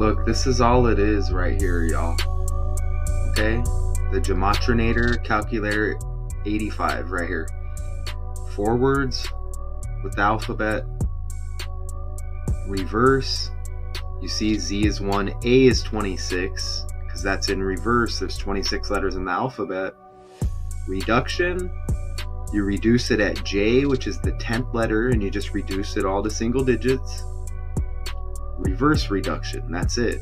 Look, this is all it is right here, y'all. Okay? The Gematrinator Calculator 85 right here. Forwards with the alphabet. Reverse. You see Z is 1, A is 26, because that's in reverse. There's 26 letters in the alphabet. Reduction. You reduce it at J, which is the 10th letter, and you just reduce it all to single digits. Reverse reduction, that's it.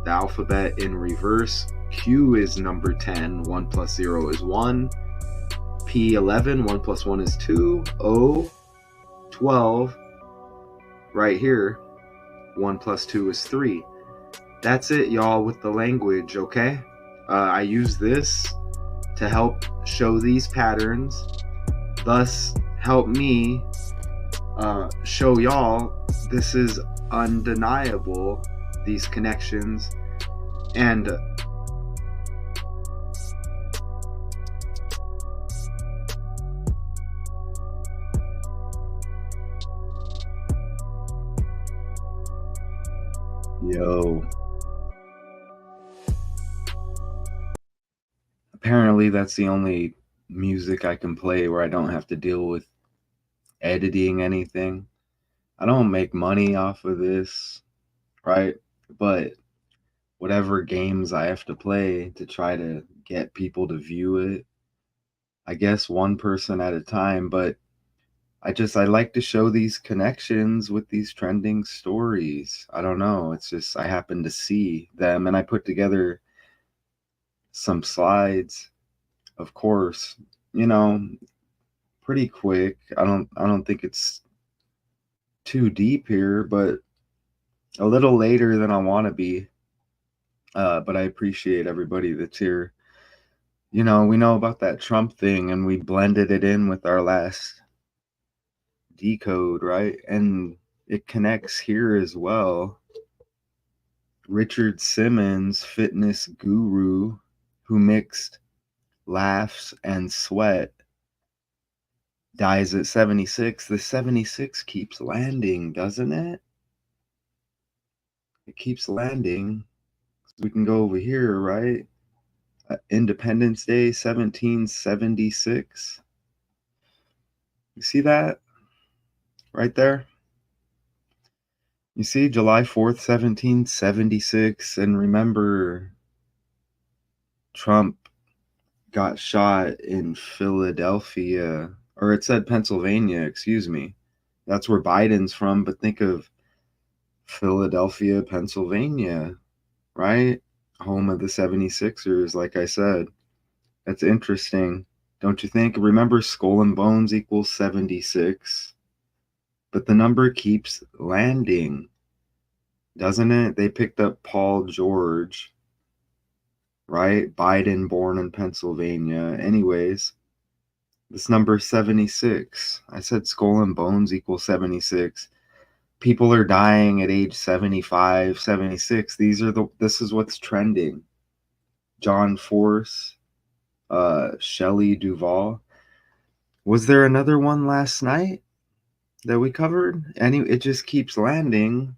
The alphabet in reverse. Q is number 10, 1 plus 0 is 1. P 11, 1 plus 1 is 2. O 12, right here, 1 plus 2 is 3. That's it, y'all, with the language, okay? I use this to help show these patterns, thus help me show y'all this is undeniable, these connections. And yo, apparently that's the only music I can play where I don't have to deal with editing anything. I don't make money off of this, right? But whatever games I have to play to try to get people to view it, I guess one person at a time, but I like to show these connections with these trending stories. I don't know, it's just I happen to see them, and I put together some slides, of course, pretty quick. I don't think it's too deep here, but a little later than I want to be. But I appreciate everybody that's here. We know about that Trump thing, and we blended it in with our last decode, right? And it connects here as well. Richard Simmons, fitness guru, who mixed laughs and sweat, dies at 76. The 76 keeps landing, doesn't it? It keeps landing. We can go over here, right? Independence Day, 1776. You see that right there? You see July 4th, 1776. And remember, Trump got shot in Philadelphia, or it said Pennsylvania, excuse me. That's where Biden's from, but think of Philadelphia, Pennsylvania, right? Home of the 76ers, like I said. That's interesting, don't you think? Remember, skull and bones equals 76, but the number keeps landing, doesn't it? They picked up Paul George, right? Biden, born in Pennsylvania. Anyways, this number 76. I said skull and bones equals 76. People are dying at age 75, 76. This is what's trending. John Force, Shelley Duvall. Was there another one last night that we covered? It just keeps landing.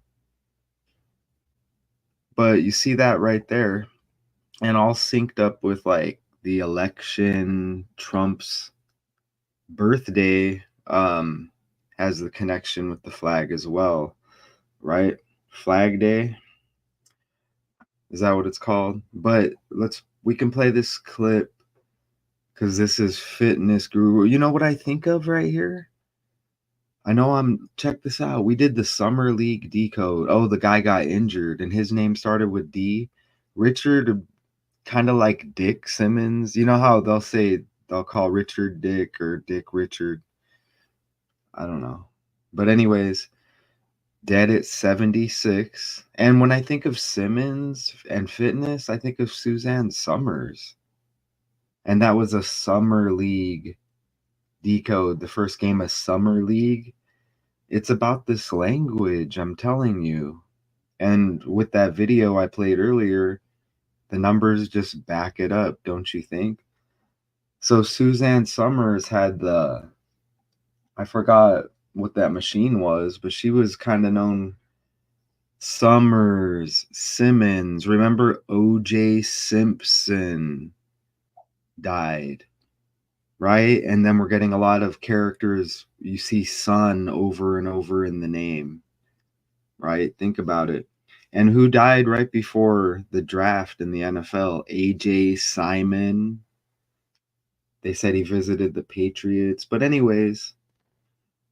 But you see that right there. And all synced up with like the election, Trump's birthday, has the connection with the flag as well, right? Flag Day. Is that what it's called? But we can play this clip because this is Fitness Guru. You know what I think of right here? Check this out. We did the Summer League decode. Oh, the guy got injured and his name started with D. Richard, kind of like Dick Simmons. You know how they'll call Richard Dick or Dick Richard. I don't know. But anyways, dead at 76. And when I think of Simmons and fitness, I think of Suzanne Summers. And that was a Summer League decode, the first game of Summer League. It's about this language, I'm telling you. And with that video I played earlier, the numbers just back it up, don't you think? So Suzanne Summers had I forgot what that machine was, but she was kind of known Summers, Simmons. Remember O.J. Simpson died, right? And then we're getting a lot of characters. You see son over and over in the name, right? Think about it. And who died right before the draft in the NFL? A.J. Simon. They said he visited the Patriots. But anyways,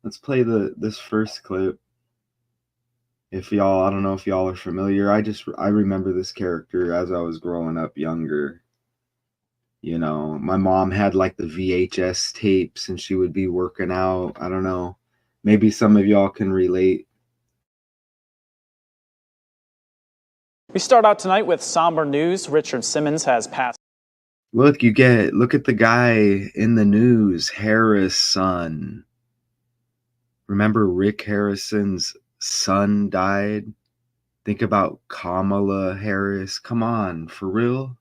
let's play this first clip. If y'all, I don't know if y'all are familiar. I remember this character as I was growing up younger. You know, my mom had like the VHS tapes and she would be working out. I don't know. Maybe some of y'all can relate. We start out tonight with somber news. Richard Simmons has passed. Look at the guy in the news, Harris' son. Remember Rick Harrison's son died? Think about Kamala Harris. Come on, for real?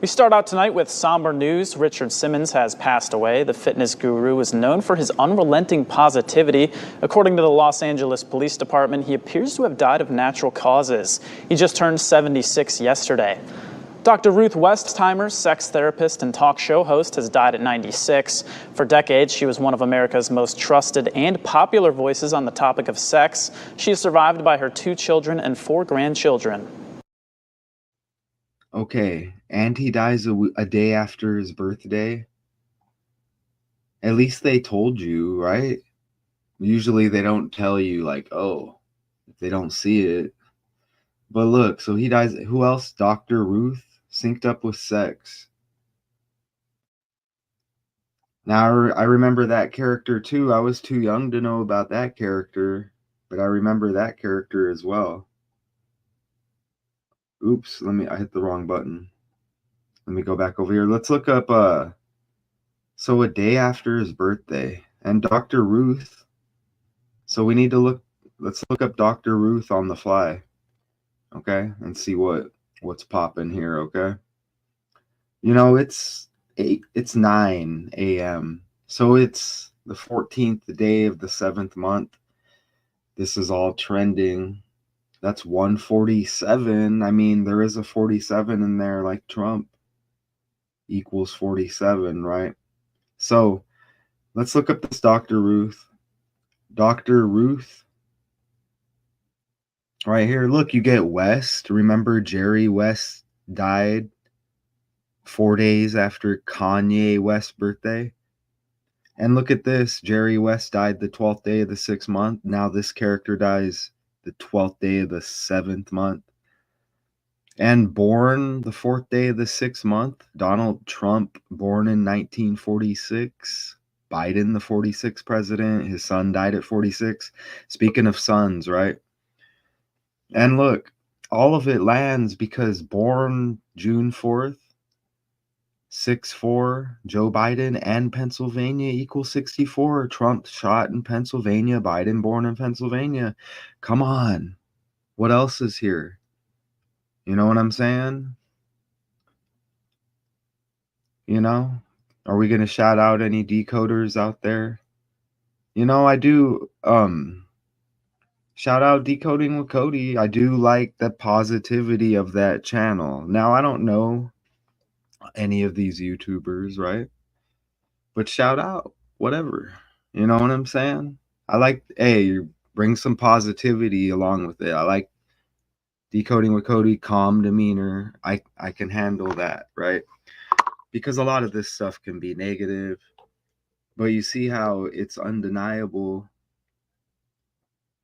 We start out tonight with somber news. Richard Simmons has passed away. The fitness guru is known for his unrelenting positivity. According to the Los Angeles Police Department, he appears to have died of natural causes. He just turned 76 yesterday. Dr. Ruth Westheimer, sex therapist and talk show host, has died at 96. For decades, she was one of America's most trusted and popular voices on the topic of sex. She is survived by her 2 children and 4 grandchildren. Okay, and he dies a day after his birthday. At least they told you, right? Usually they don't tell you, like, oh, if they don't see it. But look, so he dies. Who else? Dr. Ruth, synced up with sex. Now, I remember that character too. I was too young to know about that character, but I remember that character as well. Oops, I hit the wrong button. Let me go back over here. Let's look up, so a day after his birthday. And Dr. Ruth. So we need to let's look up Dr. Ruth on the fly, okay? And see what's popping here, okay? You know, it's 9 a.m. So it's the 14th day of the 7th month. This is all trending. That's 147. I mean, there is a 47 in there, like Trump equals 47, right? So let's look up this Dr. Ruth. Dr. Ruth, right here. Look, you get West. Remember Jerry West died 4 days after Kanye West's birthday? And look at this. Jerry West died the 12th day of the 6th month. Now this character dies the 12th day of the 7th month. And born the 4th day of the 6th month, Donald Trump, born in 1946. Biden, the 46th president. His son died at 46. Speaking of sons, right? And look, all of it lands because born June 4th, 6-4, Joe Biden and Pennsylvania equals 64. Trump shot in Pennsylvania, Biden born in Pennsylvania. Come on. What else is here? You know what I'm saying? You know? Are we going to shout out any decoders out there? You know, I do shout out Decoding with Cody. I do like the positivity of that channel. Now, I don't know any of these YouTubers, right? But shout out, whatever. You know what I'm saying? I like, hey, bring some positivity along with it. I like Decoding with Cody, calm demeanor. I can handle that, right? Because a lot of this stuff can be negative, but you see how it's undeniable,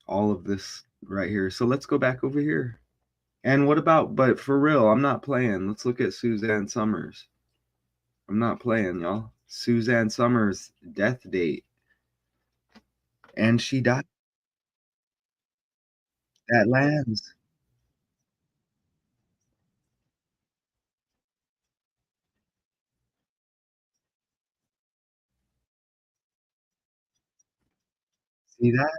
all of this right here. So let's go back over here. And what about, but for real, I'm not playing. Let's look at Suzanne Summers. I'm not playing, y'all. Suzanne Summers' death date. And she died. That lands. See that?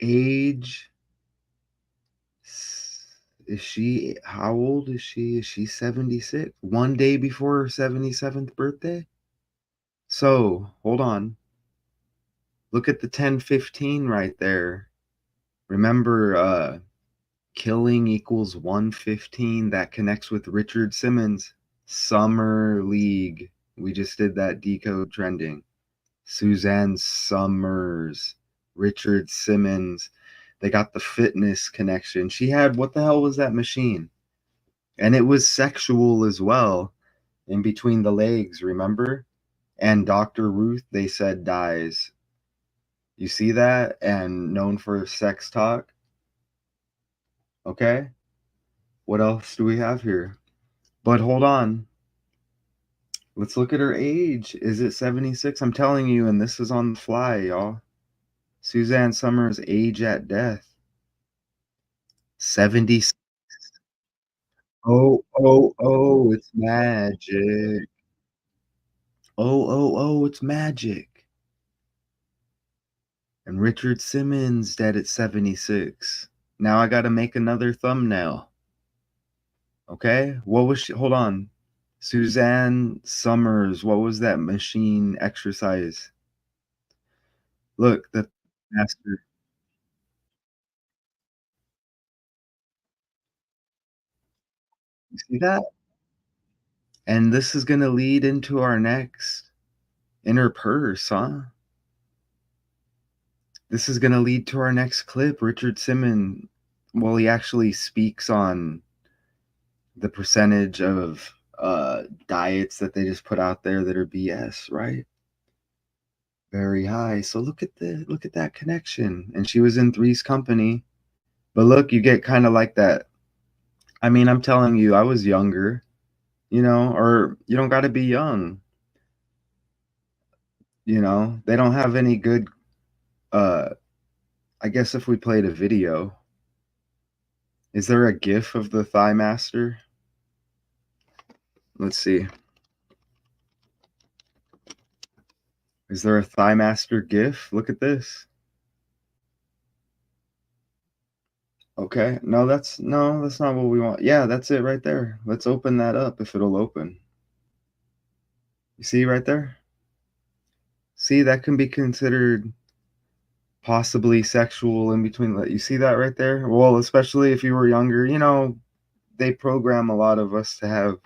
Age Is she, how old is she? Is she 76? One day before her 77th birthday? So, hold on. Look at the 1015 right there. Remember, killing equals 115. That connects with Richard Simmons. Summer League. We just did that decode trending. Suzanne Summers, Richard Simmons. They got the fitness connection. She had, what the hell was that machine? And it was sexual as well, in between the legs, remember? And Dr. Ruth, they said, dies. You see that? And known for sex talk. Okay. What else do we have here? But hold on. Let's look at her age. Is it 76? I'm telling you, and this is on the fly, y'all. Suzanne Summers' age at death. 70. Oh, it's magic. It's magic. And Richard Simmons dead at 76. Now I gotta make another thumbnail. Okay? What was she? Hold on. Suzanne Summers, what was that machine exercise? Look, the master. You see that? And this is gonna lead into our next inner purse, huh? This is gonna lead to our next clip. Richard Simmons, well, he actually speaks on the percentage of diets that they just put out there that are BS, right? Very high. So look at that connection. And she was in Three's Company. But look, you get kind of like that. I mean, I'm telling you, I was younger, or you don't got to be young. They don't have any good. Uh, I guess if we played a video, is there a GIF of the Thigh Master? Let's see. Is there a Thigh Master GIF? Look at this. Okay. No, that's not what we want. Yeah, that's it right there. Let's open that up if it'll open. You see right there? See, that can be considered possibly sexual in between. You see that right there? Well, especially if you were younger, they program a lot of us to have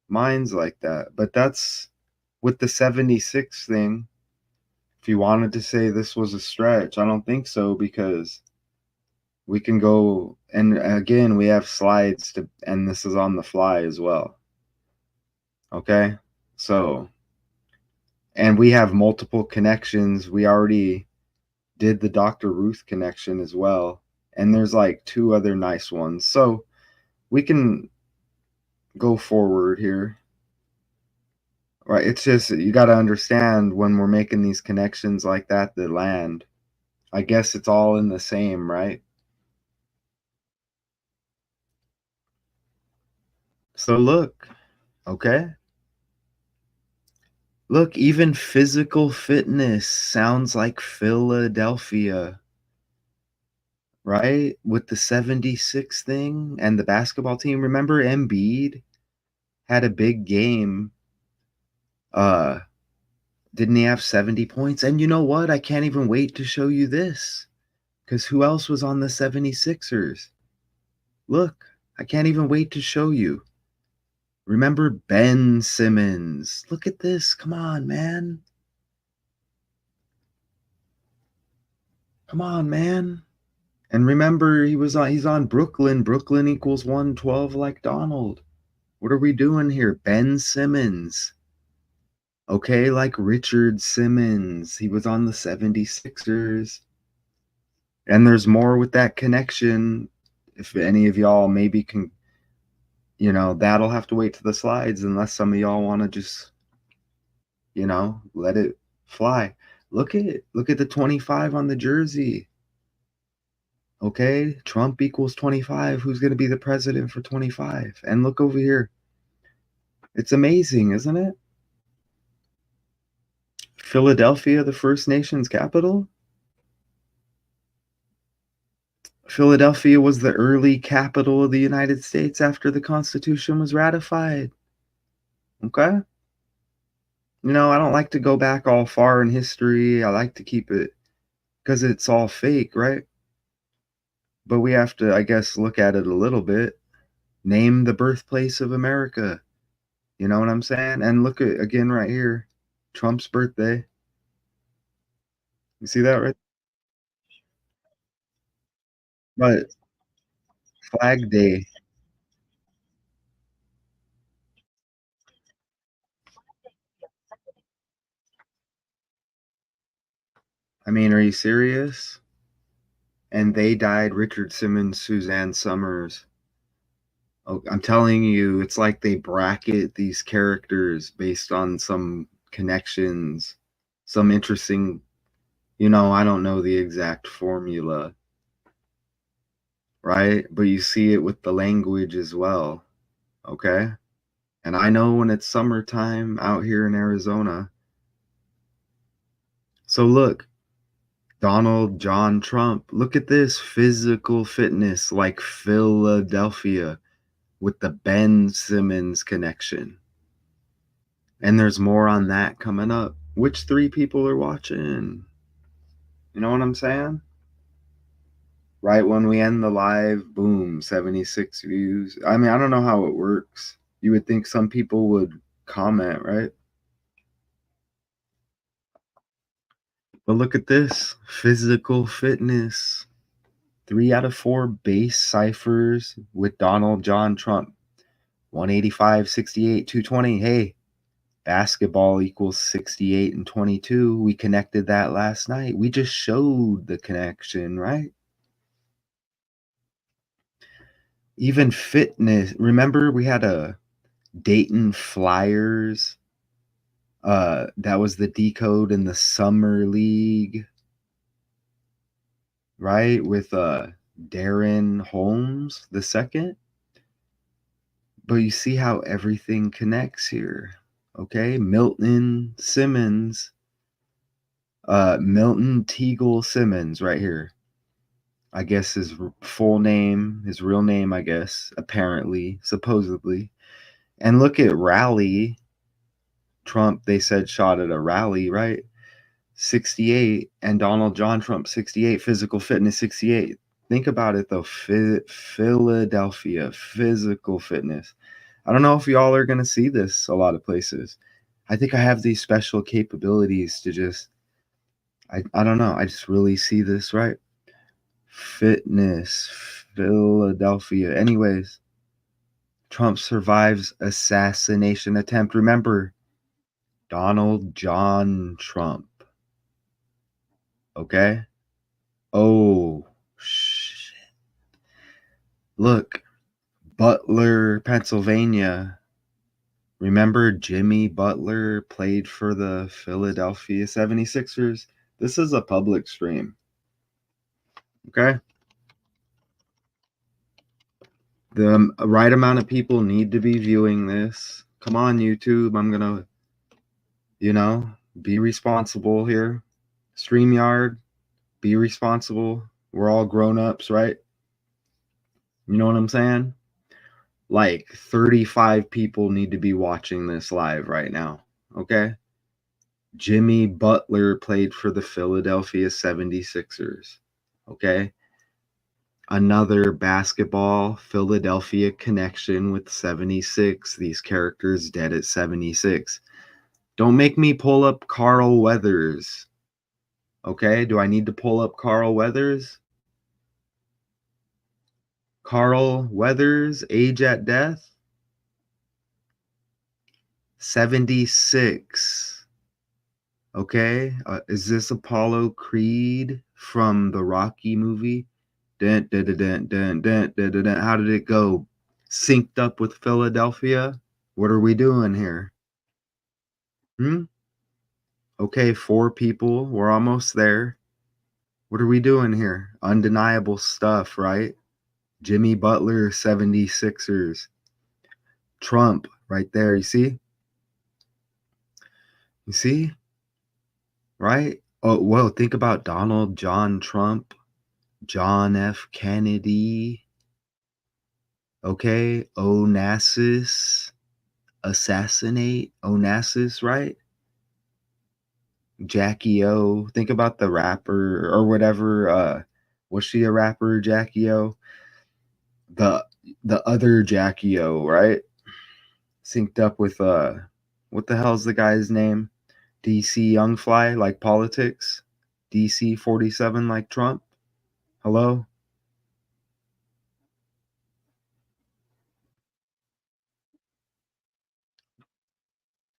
minds like that. But that's with the 76 thing. If you wanted to say this was a stretch, I don't think so, because we can go, and again, we have slides to, and this is on the fly as well. Okay. So, and we have multiple connections. We already did the Dr. Ruth connection as well. And there's like two other nice ones. So we can go forward here. Right. It's just, you got to understand when we're making these connections like that land. I guess it's all in the same, right? So look, okay. Look, even physical fitness sounds like Philadelphia, right? With the 76 thing and the basketball team. Remember Embiid had a big game. Didn't he have 70 points? And you know what? I can't even wait to show you this. Because who else was on the 76ers? Look, I can't even wait to show you. Remember Ben Simmons? Look at this. Come on, man. Come on, man. And remember, he's on Brooklyn. Brooklyn equals 112 like Donald. What are we doing here? Ben Simmons. Okay, like Richard Simmons. He was on the 76ers. And there's more with that connection. If any of y'all maybe can, that'll have to wait to the slides unless some of y'all want to just, let it fly. Look at the 25 on the jersey. Okay, Trump equals 25. Who's going to be the president for 25? And look over here. It's amazing, isn't it? Philadelphia, the First Nations capital. Philadelphia was the early capital of the United States after the Constitution was ratified. Okay? I don't like to go back all far in history. I like to keep it because it's all fake, right? But we have to, I guess, look at it a little bit. Name the birthplace of America. You know what I'm saying? And look at again right here, Trump's birthday. You see that right? But Flag Day. I mean, are you serious? And they died, Richard Simmons, Suzanne Summers. Oh, I'm telling you, it's like they bracket these characters based on some connections, some interesting, I don't know the exact formula, right? But you see it with the language as well, okay? And I know when it's summertime out here in Arizona. So look, Donald John Trump, look at this physical fitness like Philadelphia with the Ben Simmons connection. And there's more on that coming up. Which three people are watching? You know what I'm saying? Right when we end the live, boom, 76 views. I mean, I don't know how it works. You would think some people would comment, right? But look at this physical fitness. 3 out of 4 base ciphers with Donald John Trump. 185, 68, 220. Hey, basketball equals 68 and 22. We connected that last night. We just showed the connection, right? Even fitness. Remember we had a Dayton Flyers that was the decode in the summer league, right? With Darren Holmes the second. But you see how everything connects here. Okay? Milton Simmons, Milton Teagle Simmons right here. I guess his full name, his real name, I guess, apparently, supposedly. And look at rally. Trump, they said, shot at a rally, right? 68, and Donald John Trump, 68, physical fitness, 68. Think about it though. Philadelphia, physical fitness. I don't know if y'all are going to see this a lot of places. I think I have these special capabilities to just, I don't know. I just really see this, right? Fitness, Philadelphia. Anyways, Trump survives assassination attempt. Remember, Donald John Trump. Okay? Oh, shit. Look, Butler, Pennsylvania. Remember Jimmy Butler played for the Philadelphia 76ers? This is a public stream. Okay? The right amount of people need to be viewing this. Come on, YouTube. I'm going to, be responsible here. StreamYard, be responsible. We're all grown ups, right? You know what I'm saying? Like 35 people need to be watching this live right now. Okay? Jimmy Butler played for the Philadelphia 76ers. Okay? Another basketball Philadelphia connection with 76. These characters dead at 76. Don't make me pull up Carl Weathers. Okay? Do I need to pull up Carl Weathers? Carl Weathers, age at death? 76. Okay? Is this Apollo Creed from the Rocky movie? Dun, dun, dun, dun, dun, dun, dun, dun, dun. How did it go? Synced up with Philadelphia? What are we doing here? Hmm? Okay, 4 people. We're almost there. What are we doing here? Undeniable stuff, right? Jimmy Butler, 76ers. Trump, right there. You see? You see? Right? Oh, whoa. Think about Donald John Trump. John F. Kennedy. Okay, Onassis. Assassinate. Onassis, right? Jackie O. Think about the rapper or whatever. Was she a rapper, Jackie O? The the other Jackie O, right? Synced up with what the hell's the guy's name? DC Youngfly, like politics. DC 47, like Trump. Hello?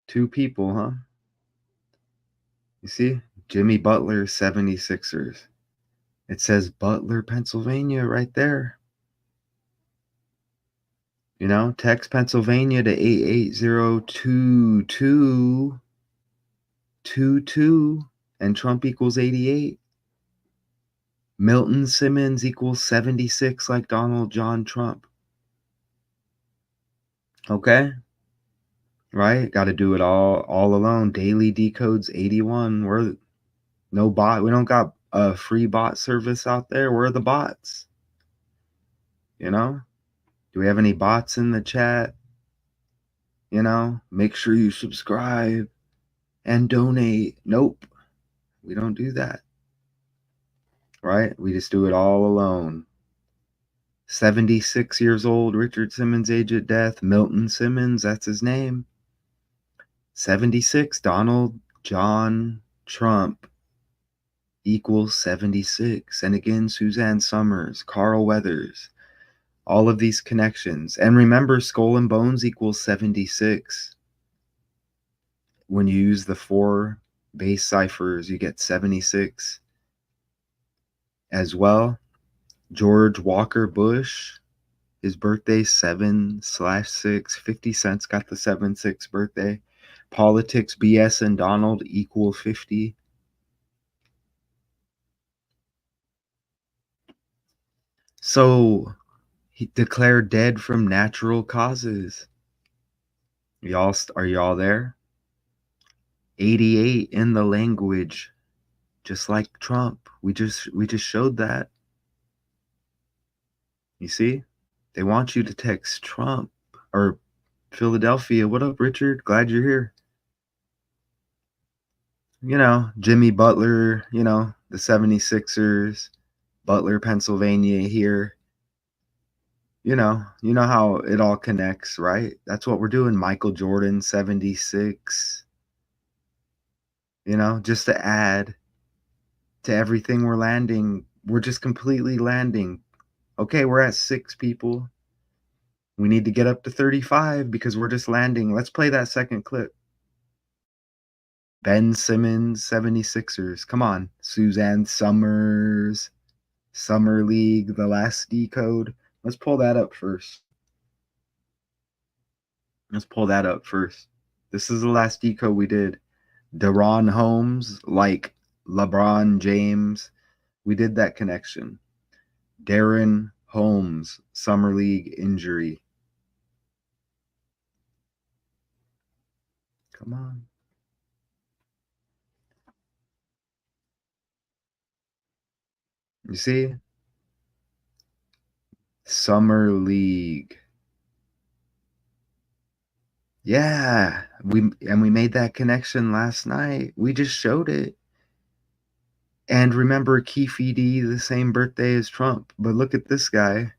Two people, huh? You see? Jimmy Butler, 76ers. It says Butler, Pennsylvania right there. You know, text Pennsylvania to 8802222 and Trump equals 88. Milton Simmons equals 76 like Donald John Trump. Okay? Right? Got to do it all alone. Daily decodes 81. We're no bot. We don't got a free bot service out there. Where are the bots? You know? Do we have any bots in the chat? You know, make sure you subscribe and donate. Nope. We don't do that. Right? We just do it all alone. 76 years old, Richard Simmons, age at death. Milton Simmons, that's his name. 76, Donald John Trump equals 76. And again, Suzanne Summers, Carl Weathers, all of these connections. And remember, Skull and Bones equals 76. When you use the 4 base ciphers, you get 76 as well. George Walker Bush, his birthday 7/6. 50 Cent's got the 7/6 birthday. Politics, BS, and Donald equal 50. So he declared dead from natural causes. Are y'all there? 88 in the language, just like Trump. We just showed that. You see? They want you to text Trump or Philadelphia. What up, Richard? Glad you're here. You know, Jimmy Butler, you know, the 76ers, Butler, Pennsylvania here. You know how it all connects, right? That's what we're doing. Michael Jordan, 76. You know, just to add to everything we're landing. We're just completely landing. Okay, we're at 6 people. We need to get up to 35 because we're just landing. Let's play that second clip. Ben Simmons, 76ers. Come on. Suzanne Summers, Summer League, the last decode. Let's pull that up first. This is the last decode we did. Deron Holmes, like LeBron James. We did that connection. Darren Holmes, Summer League injury. Come on. You see? Summer League. Yeah, we made that connection last night. We just showed it. And remember, Keefe D, the same birthday as Trump. But look at this guy.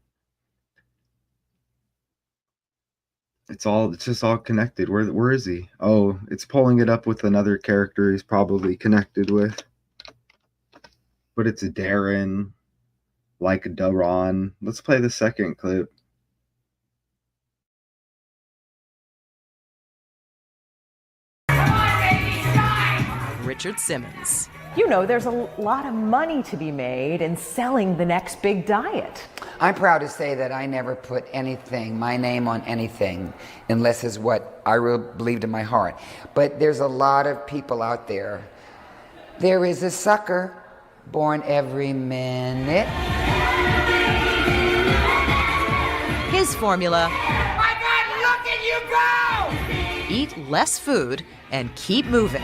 It's just all connected. Where is he? Oh, it's pulling it up with another character he's probably connected with. But it's a Darren, like Daron. Let's play the second clip. Richard Simmons. You know, there's a lot of money to be made in selling the next big diet. I'm proud to say that I never put my name on anything, unless it's what I really believed in my heart. But there's a lot of people out there. There is a sucker born every minute. His formula: My God, look at you go! eat less food and keep moving.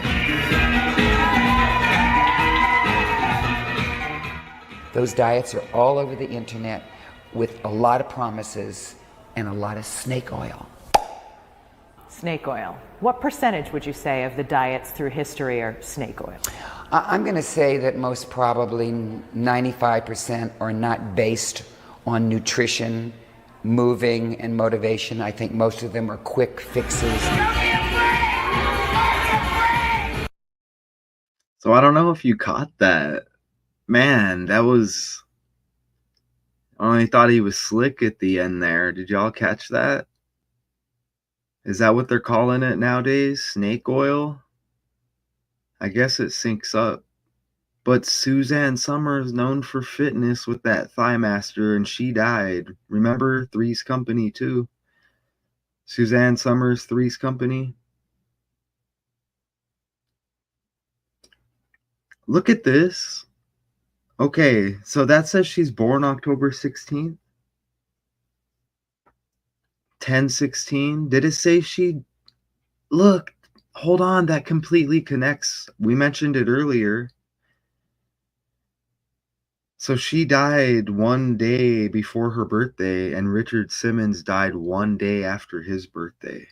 Those diets are all over the internet with a lot of promises and a lot of snake oil. Snake oil. What percentage would you say of the diets through history are snake oil? I'm going to say that most probably 95% are not based on nutrition, moving, and motivation. I think most of them are quick fixes. So I don't know if you caught that. Man, that was... I only thought he was slick at the end there. Did y'all catch that? Is that what they're calling it nowadays? Snake oil? I guess it syncs up. But Suzanne Summers, known for fitness with that Thigh Master, and she died. Remember? Three's Company, too. Suzanne Summers, Three's Company. Look at this. Okay, so that says she's born October 16th. 10/16. Did it say she... Look, hold on, that completely connects. We mentioned it earlier. So she died one day before her birthday, and Richard Simmons died one day after his birthday.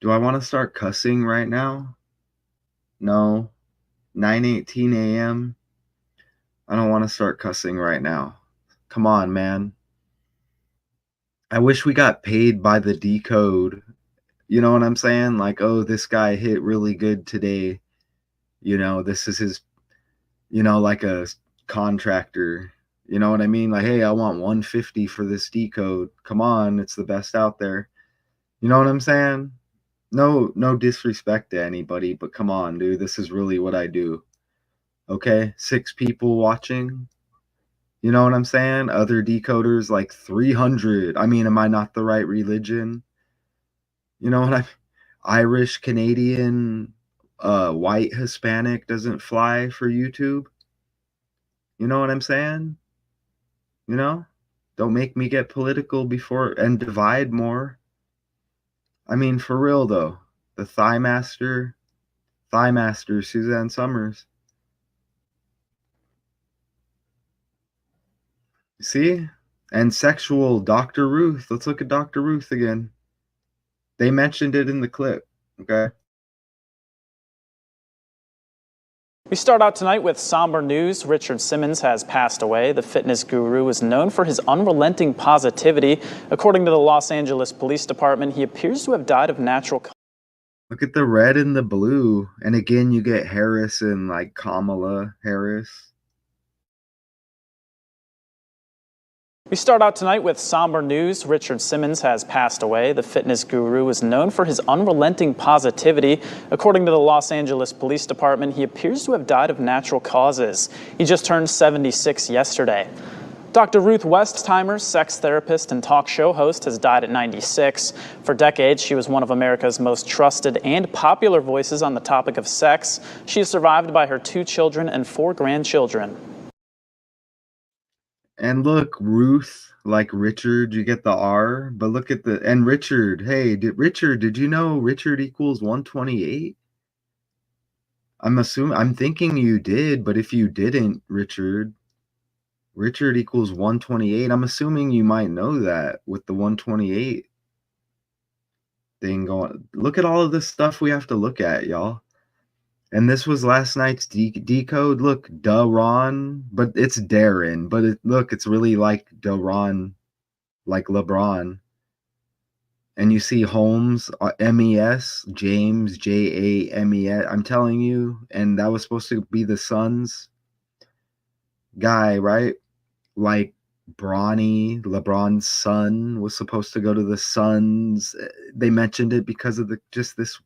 Do I want to start cussing right now? No. 9:18 a.m. I don't want to start cussing right now. Come on, man. I wish we got paid by the decode. You know what I'm saying? Like, oh, this guy hit really good today. You know, this is his, you know, like a contractor. You know what I mean? Like, hey, I want 150 for this decode. Come on, it's the best out there. You know what I'm saying? No disrespect to anybody, but come on, dude. This is really what I do. Okay? 6 people watching. You know what I'm saying? Other decoders like 300. I mean, am I not the right religion? You know what I... Irish, Canadian, white, Hispanic doesn't fly for YouTube. You know what I'm saying? You know? Don't make me get political before and divide more. I mean, for real though. The Thigh Master, Suzanne Summers. See? And sexual, Dr. Ruth. Let's look at Dr. Ruth again. They mentioned it in the clip, okay? We start out tonight with somber news. Richard Simmons has passed away. The fitness guru is known for his unrelenting positivity. According to the Los Angeles Police Department, he appears to have died of natural causes. Look at the red and the blue. And again, you get Harris and like Kamala Harris. We start out tonight with somber news. Richard Simmons has passed away. The fitness guru is known for his unrelenting positivity. According to the Los Angeles Police Department, he appears to have died of natural causes. He just turned 76 yesterday. Dr. Ruth Westheimer, sex therapist and talk show host, has died at 96. For decades, she was one of America's most trusted and popular voices on the topic of sex. She is survived by her 2 children and 4 grandchildren. And look, Ruth, like Richard, you get the R, but look at the... And Richard, hey, did you know Richard equals 128? I'm thinking you did, but if you didn't, Richard equals 128. I'm assuming you might know that with the 128 thing going. Look at all of this stuff we have to look at, y'all. And this was last night's decode. Look, Daron, but it's Darren. But look, it's really like Daron, like LeBron. And you see Holmes, MES, James, JAMES. I'm telling you, and that was supposed to be the Suns guy, right? Like Bronny, LeBron's son, was supposed to go to the Suns. They mentioned it because of just this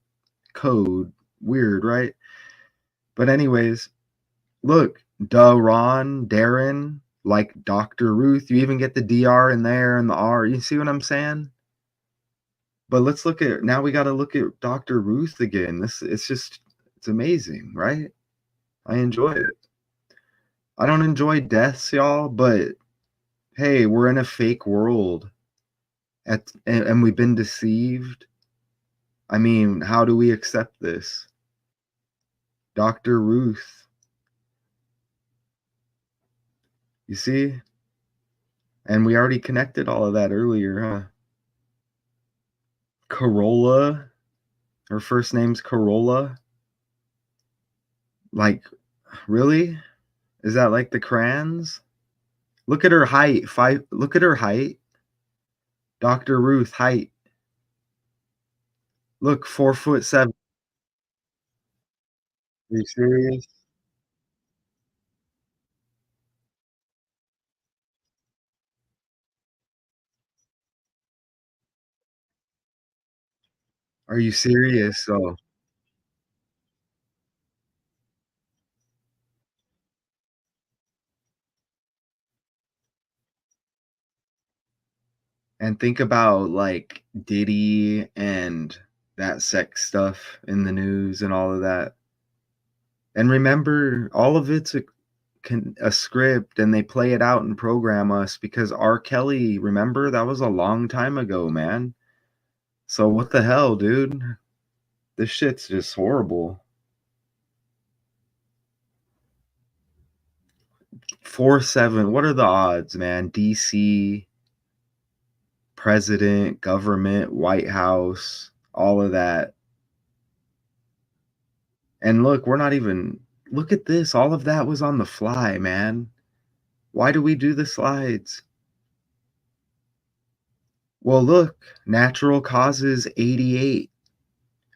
code. Weird, right? But anyways, look, Darren, like Dr. Ruth. You even get the DR in there and the R. You see what I'm saying? But let's look at... Now we got to look at Dr. Ruth again. It's amazing, right? I enjoy it. I don't enjoy deaths, y'all, but hey, we're in a fake world. And we've been deceived. I mean, how do we accept this? Dr. Ruth. You see? And we already connected all of that earlier, huh? Corolla. Her first name's Corolla. Like, really? Is that like the crayons? Look at her height. Look at her height. Dr. Ruth height. Look, 4'7". Are you serious? Are you serious? So, and think about like Diddy and that sex stuff in the news and all of that. And remember, all of it's a script, and they play it out and program us because R. Kelly, remember, that was a long time ago, man. So what the hell, dude? This shit's just horrible. 4'7". What are the odds, man? DC, president, government, White House, all of that. And look, we're not even, look at this. All of that was on the fly, man. Why do we do the slides? Well, look, natural causes 88,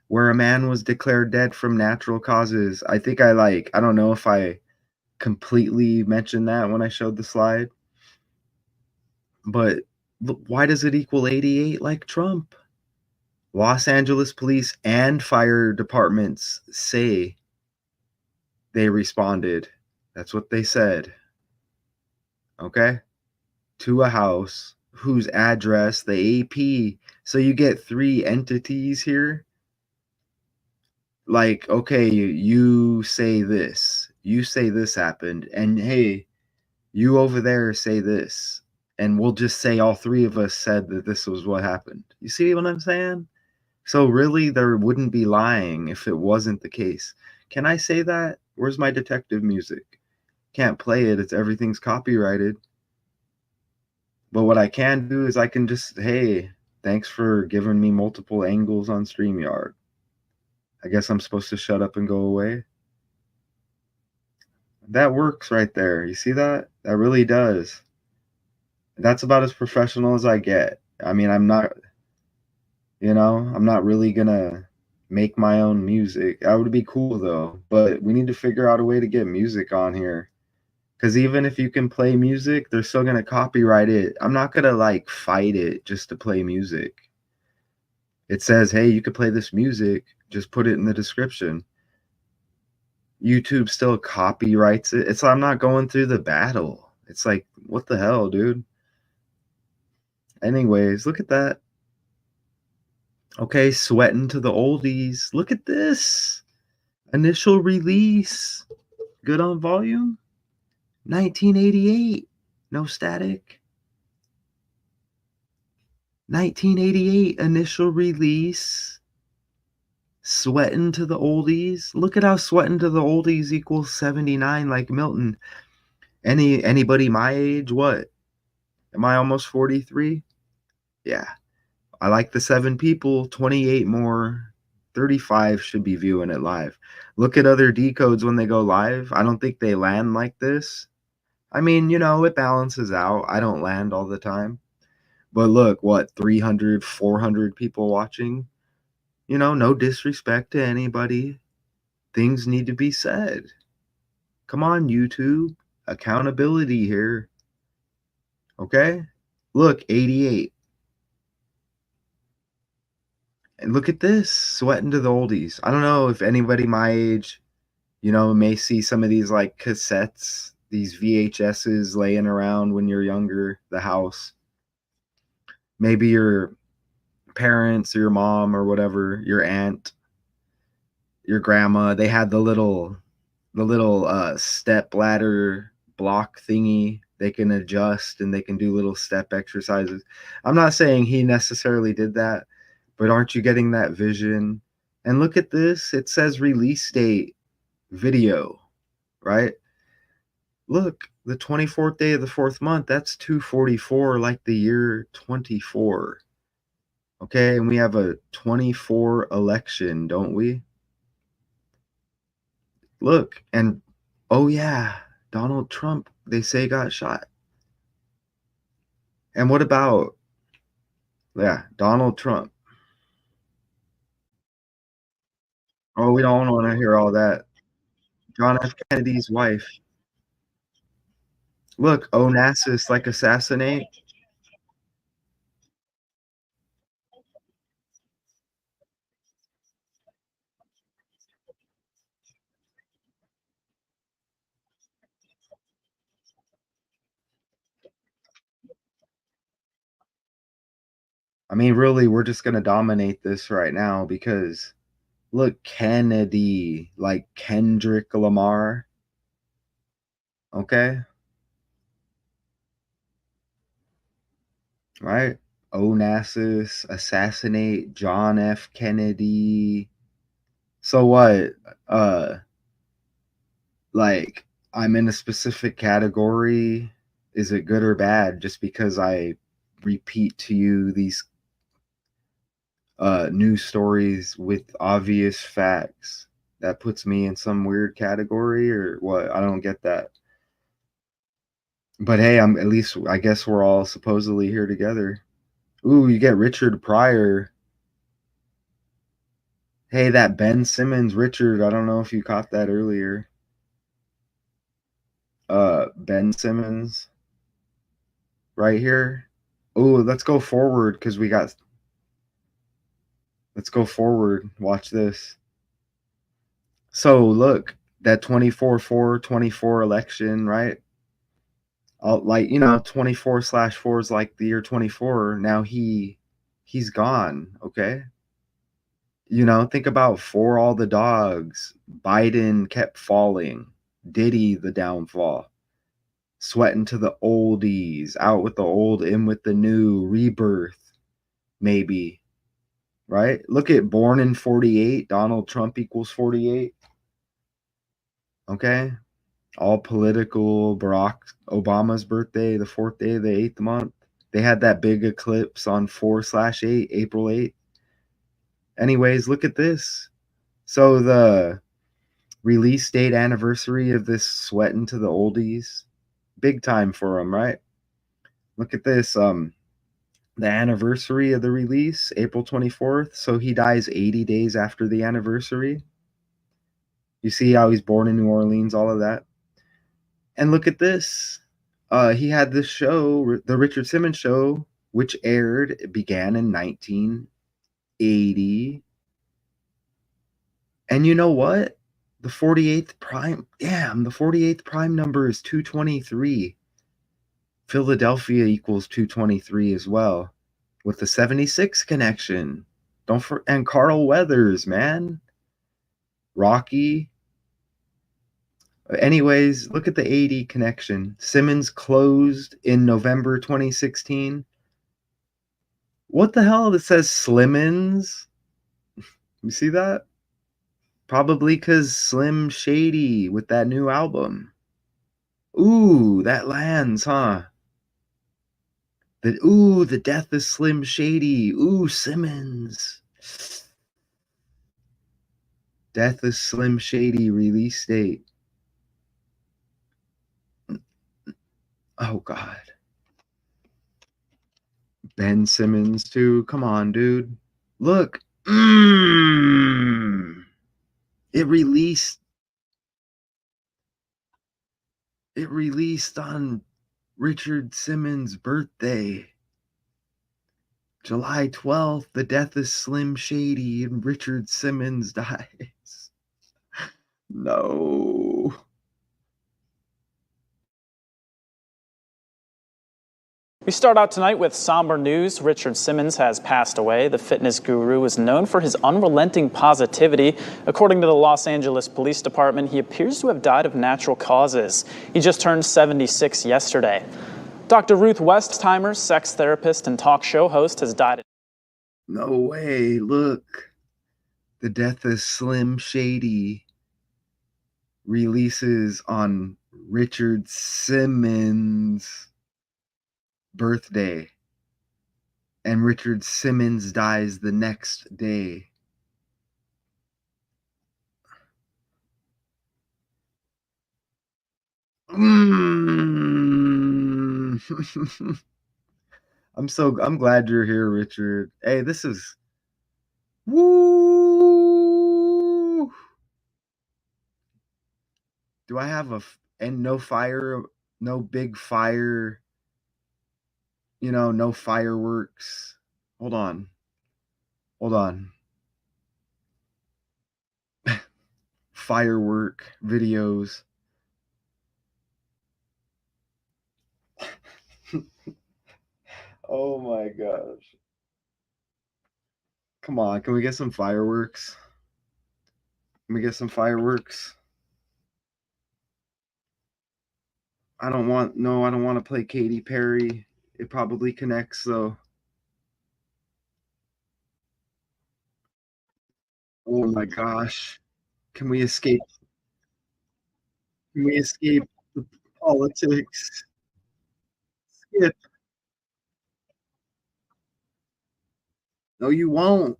where a man was declared dead from natural causes. I think I don't know if I completely mentioned that when I showed the slide, but look, why does it equal 88 like Trump? Los Angeles police and fire departments say they responded. That's what they said. Okay? To a house whose address, the AP. So you get three entities here. Like, okay, you say this. You say this happened. And hey, you over there say this. And we'll just say all three of us said that this was what happened. You see what I'm saying? So really, there wouldn't be lying if it wasn't the case. Can I say that? Where's my detective music? Can't play it. It's everything's copyrighted. But what I can do is I can just, hey, thanks for giving me multiple angles on StreamYard. I guess I'm supposed to shut up and go away. That works right there. You see that? That really does. That's about as professional as I get. I mean, I'm not really gonna make my own music. That would be cool though, but we need to figure out a way to get music on here. Because even if you can play music, they're still gonna copyright it. I'm not gonna like fight it just to play music. It says, hey, you could play this music, just put it in the description. YouTube still copyrights it. It's like I'm not going through the battle. It's like, what the hell, dude? Anyways, look at that. Okay, sweating to the oldies. Look at this. Initial release. Good on volume. 1988. No static. 1988 initial release. Sweating to the oldies. Look at how sweating to the oldies equals 79 like Milton. Anybody my age, what? Am I almost 43? Yeah. I like the 7 people, 28 more. 35 should be viewing it live. Look at other decodes when they go live. I don't think they land like this. I mean, it balances out. I don't land all the time. But look, what, 300, 400 people watching? No disrespect to anybody. Things need to be said. Come on, YouTube. Accountability here. Okay? Look, 88. And look at this, sweating to the oldies. I don't know if anybody my age, may see some of these like cassettes, these VHSs laying around when you're younger, the house. Maybe your parents or your mom or whatever, your aunt, your grandma, they had the little step ladder block thingy. They can adjust and they can do little step exercises. I'm not saying he necessarily did that, but aren't you getting that vision? And look at this. It says release date video, right? Look, the 24th day of the 4th month, that's 244 like the year 24. Okay, and we have a 24 election, don't we? Look, and oh yeah, Donald Trump, they say got shot. And what about, yeah, Donald Trump? Oh, we don't wanna hear all that. John F. Kennedy's wife. Look, Onassis, like, assassinate. I mean, really, we're just gonna dominate this right now because look, Kennedy, like Kendrick Lamar, okay, right? Onassis, assassinate John F. Kennedy. So what? Uh, like, I'm in a specific category. Is it good or bad just because I repeat to you these news stories with obvious facts? That puts me in some weird category or what? I don't get that. But hey, I'm at least I guess we're all supposedly here together. Ooh, you get Richard Pryor. Hey, that Ben Simmons Richard, I don't know if you caught that earlier. Ben Simmons right here. Ooh, let's go forward because we got let's go forward. Watch this. So look, that 24/4/24 election, right? Like, 24/4 is like the year 24. Now he's gone, okay? Think about For All the Dogs, Biden kept falling, Diddy the downfall, sweating to the oldies, out with the old, in with the new, rebirth, maybe, right? Look at Born in 48, Donald Trump equals 48, okay? All political, Barack Obama's birthday, the 4th day of the 8th month. They had that big eclipse on 4/8, April 8th. Anyways, look at this. So the release date anniversary of this Sweatin' to the Oldies, big time for him, right? Look at this. The anniversary of the release, April 24th. So he dies 80 days after the anniversary. You see how he's born in New Orleans, all of that. And look at this. He had this show, the Richard Simmons show, which it began in 1980. And you know what? The 48th prime, damn, the 48th prime number is 223. Philadelphia equals 223 as well, with the 76 connection. And Carl Weathers, man. Rocky. Anyways, look at the 80 connection. Simmons closed in November 2016. What the hell? It says Slimmons. You see that? Probably because Slim Shady with that new album. Ooh, that lands, huh? The death of Slim Shady. Ooh, Simmons. Death of Slim Shady release date. Oh God. Ben Simmons too. Come on, dude. Look. It released. It released on Richard Simmons' birthday. July 12th, the death of Slim Shady and Richard Simmons dies. No. We start out tonight with somber news. Richard Simmons has passed away. The fitness guru is known for his unrelenting positivity. According to the Los Angeles Police Department, he appears to have died of natural causes. He just turned 76 yesterday. Dr. Ruth Westheimer, sex therapist and talk show host, has died. No way. Look. The death of Slim Shady releases on Richard Simmons' birthday. And Richard Simmons dies the next day. Mm. I'm glad you're here, Richard. Hey, this is woo. Do I have and no fire, no big fire, no fireworks. Hold on. Hold on. Firework videos. Oh my gosh. Come on, can we get some fireworks? Can we get some fireworks? I don't want to play Katy Perry. It probably connects though. Oh my gosh. Can we escape? Can we escape the politics? Skip. No, you won't.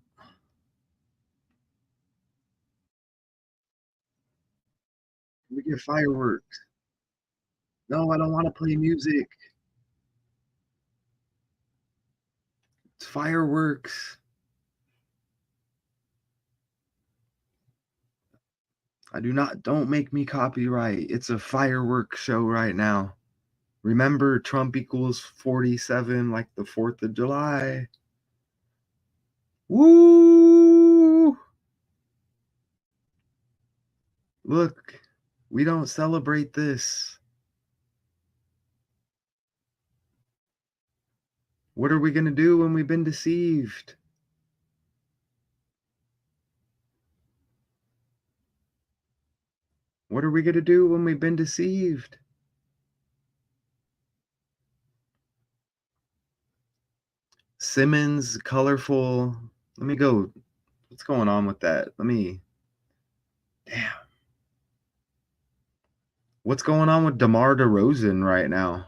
Can we get fireworks? No, I don't want to play music. It's fireworks. Don't make me copyright. It's a fireworks show right now. Remember, Trump equals 47 like the 4th of July. Woo! Look, we don't celebrate this. What are we going to do when we've been deceived? What are we going to do when we've been deceived? Simmons, colorful. Let me go. What's going on with that? Damn. What's going on with DeMar DeRozan right now?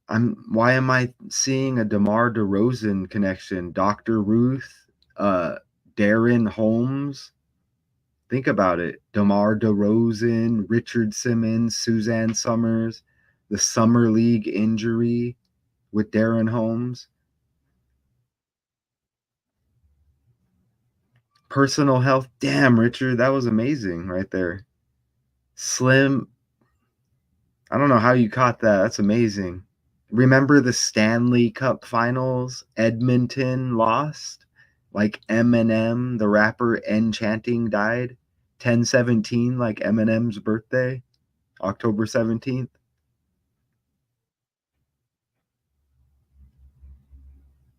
Why am I seeing a DeMar DeRozan connection? Dr. Ruth, Darren Holmes. Think about it. DeMar DeRozan, Richard Simmons, Suzanne Summers, the Summer League injury with Darren Holmes. Personal health. Damn, Richard, that was amazing right there. Slim. I don't know how you caught that. That's amazing. Remember the Stanley Cup Finals? Edmonton lost. Like Eminem, the rapper Enchanting died. 10/17, like Eminem's birthday, October 17th.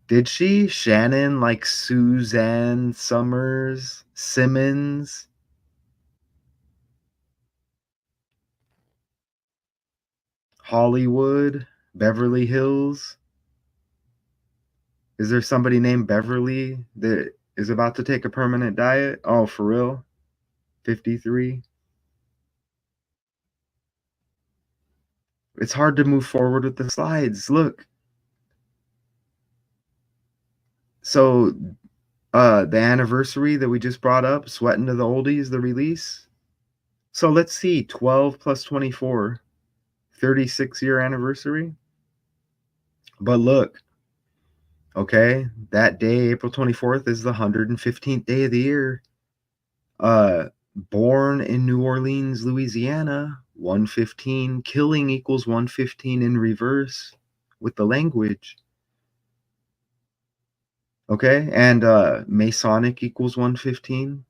Did she? Shannon, like Suzanne Summers, Simmons. Hollywood, Beverly Hills. Is there somebody named Beverly that is about to take a permanent diet? Oh, for real? 53. It's hard to move forward with the slides. Look. So, the anniversary that we just brought up, Sweating to the Oldies, the release. So let's see, 12 plus 24, 36-year anniversary. But look, okay, that day, April 24th, is the 115th day of the year. Born in New Orleans, Louisiana, 115. Killing equals 115 in reverse with the language. Okay, and Masonic equals 115.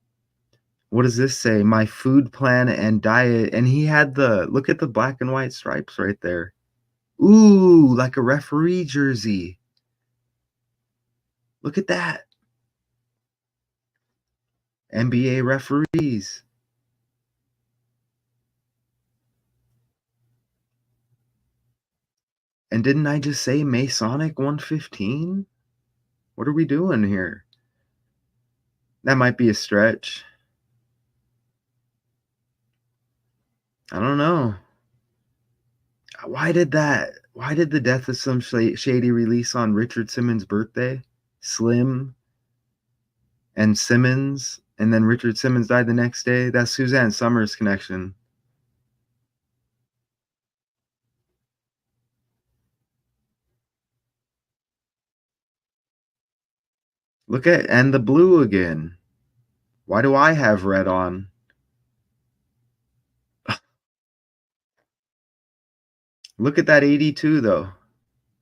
What does this say? My food plan and diet. And he had look at the black and white stripes right there. Ooh, like a referee jersey. Look at that. NBA referees. And didn't I just say Masonic 115? What are we doing here? That might be a stretch. I don't know. Why did the death of some shady release on Richard Simmons' birthday? Slim and Simmons, and then Richard Simmons died the next day. That's Suzanne Summers' connection. Look at, and the blue again. Why do I have red on? Look at that 82 though.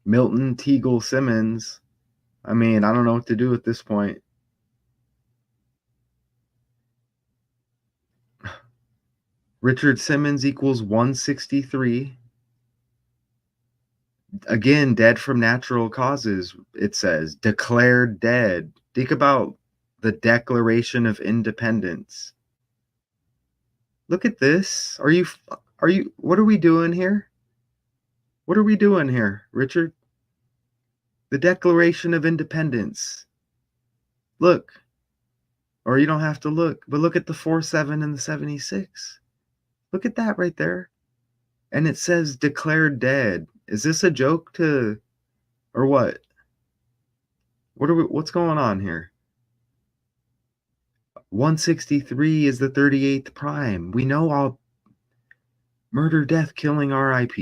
Milton Teagle Simmons. I mean, I don't know what to do at this point. Richard Simmons equals 163. Again, dead from natural causes, it says. Declared dead. Think about the Declaration of Independence. Look at this. What are we doing here? What are we doing here, Richard? The Declaration of Independence. Look. Or you don't have to look, but look at the 47 and the 76. Look at that right there. And it says declared dead. Is this a joke to, or what? What's going on here? 163 is the 38th prime. We know all murder, death, killing, RIP.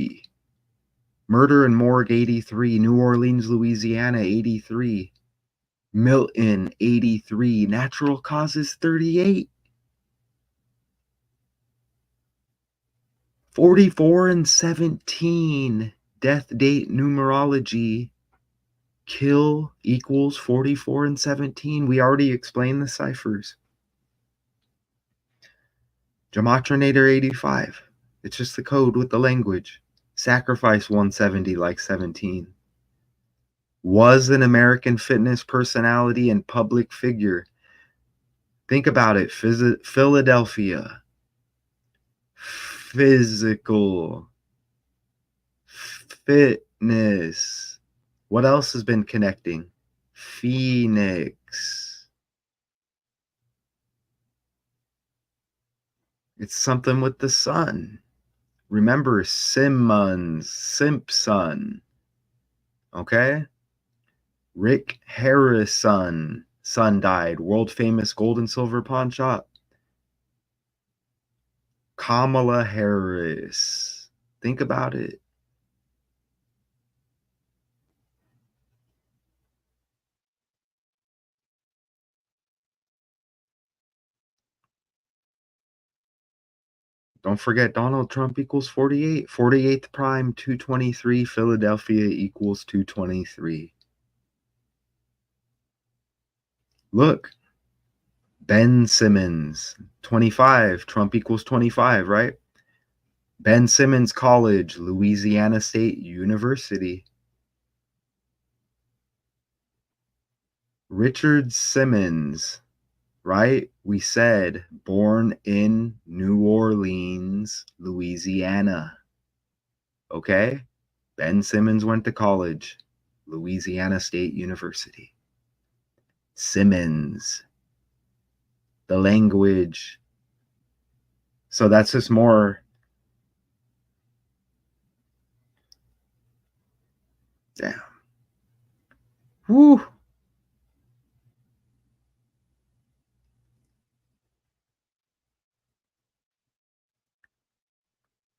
Murder and morgue 83. New Orleans, Louisiana 83. Milton 83. Natural causes 38. 44 and 17. Death date numerology. Kill equals 44 and 17. We already explained the ciphers. Gematrinator 85. It's just the code with the language. Sacrifice 170 like 17. Was an American fitness personality and public figure. Think about it. Philadelphia. Physical. Fitness. What else has been connecting? Phoenix. It's something with the sun. Remember Simmons, Simpson. Okay? Rick Harrison, son died. World famous gold and silver pawn shop. Kamala Harris. Think about it. Don't forget Donald Trump equals 48. 48th prime, 223. Philadelphia equals 223. Look. Ben Simmons, 25. Trump equals 25, right? Ben Simmons College, Louisiana State University. Richard Simmons, right? We said born in New Orleans, Louisiana. Okay? Ben Simmons went to college, Louisiana State University. Simmons. The language. So that's just more. Damn. Woo.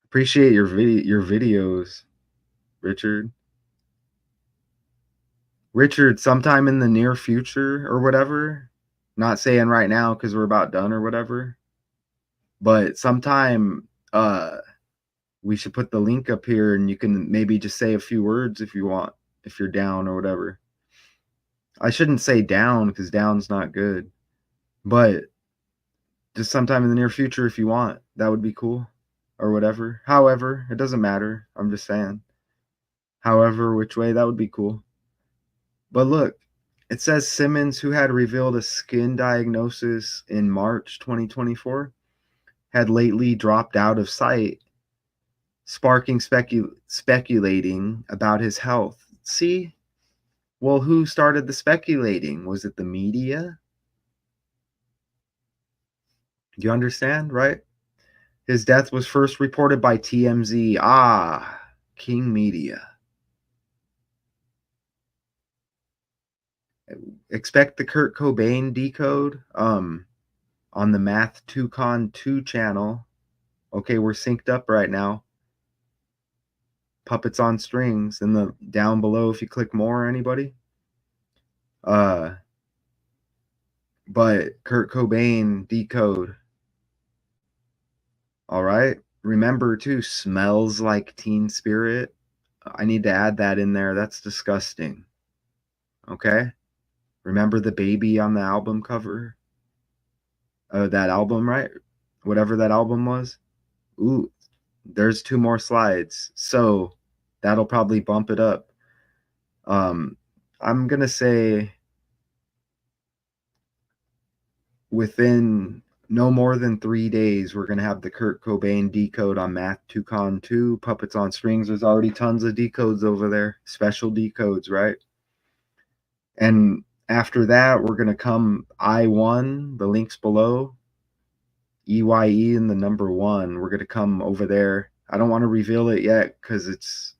Appreciate your videos, Richard. Richard, sometime in the near future or whatever. Not saying right now because we're about done or whatever. But sometime we should put the link up here and you can maybe just say a few words if you want, if you're down or whatever. I shouldn't say down because down's not good. But just sometime in the near future if you want, that would be cool. Or whatever. However, it doesn't matter. I'm just saying. However, which way, that would be cool. But look, it says Simmons, who had revealed a skin diagnosis in March 2024, had lately dropped out of sight, sparking speculating about his health. See? Well, who started the speculating? Was it the media? You understand, right? His death was first reported by TMZ. Ah, King Media. Expect the Kurt Cobain decode on the Math 2Con 2 channel. Okay, we're synced up right now. Puppets on Strings in the down below if you click more, anybody. But Kurt Cobain decode. All right. Remember too, Smells Like Teen Spirit. I need to add that in there. That's disgusting. Okay. Remember the baby on the album cover? That album, right? Whatever that album was. Ooh, there's 2 more slides. So that'll probably bump it up. I'm going to say within no more than 3 days, we're going to have the Kurt Cobain decode on Math 2Con 2, Puppets on Strings. There's already tons of decodes over there, special decodes, right? And after that, we're going to come I1, the links below, EYE and the number 1. We're going to come over there. I don't want to reveal it yet because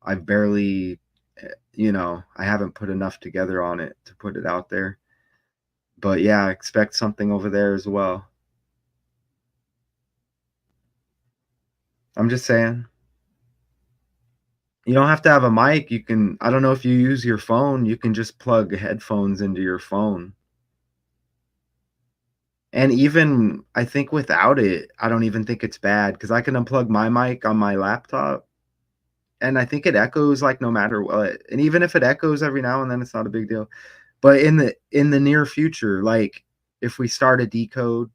I've barely, I haven't put enough together on it to put it out there. But yeah, expect something over there as well. I'm just saying. You don't have to have a mic. You can, I don't know if you use your phone, you can just plug headphones into your phone. And even, I think without it, I don't even think it's bad because I can unplug my mic on my laptop and I think it echoes like no matter what. And even if it echoes every now and then, it's not a big deal. But in the near future, like if we start a decode,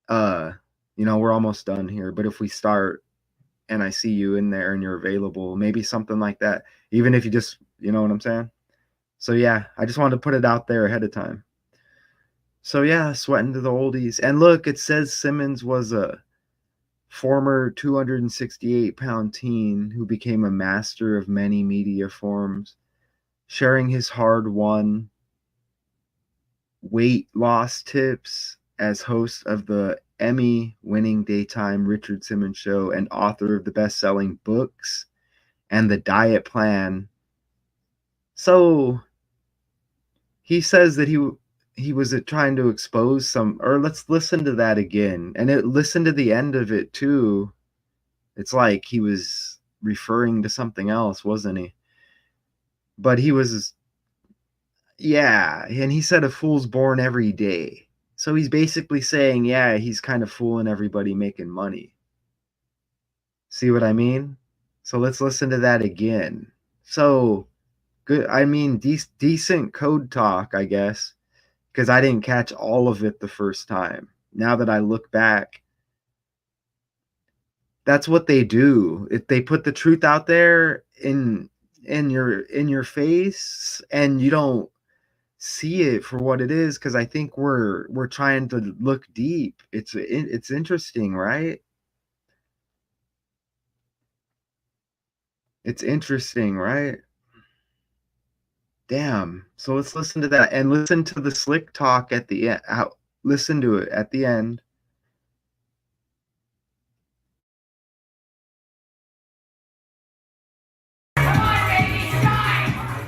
we're almost done here. But if we start and I see you in there and you're available, maybe something like that, even if you just, you know what I'm saying? So yeah, I just wanted to put it out there ahead of time. So yeah, sweating to the oldies. And look, it says Simmons was a former 268-pound teen who became a master of many media forms, sharing his hard-won weight loss tips as host of the Emmy-winning daytime Richard Simmons Show and author of the best-selling books and The Diet Plan. So he says that he was trying to expose some, or let's listen to that again. And listen to the end of it too. It's like he was referring to something else, wasn't he? But he was, yeah. And he said a fool's born every day. So he's basically saying, yeah, he's kind of fooling everybody making money. See what I mean? So let's listen to that again. So good. I mean, decent code talk, I guess, because I didn't catch all of it the first time. Now that I look back, that's what they do. If they put the truth out there in your face and you don't see it for what it is, because I think we're trying to look deep. It's interesting, right? It's interesting, right? Damn. So let's listen to that and listen to the slick talk at the end. Listen to it at the end.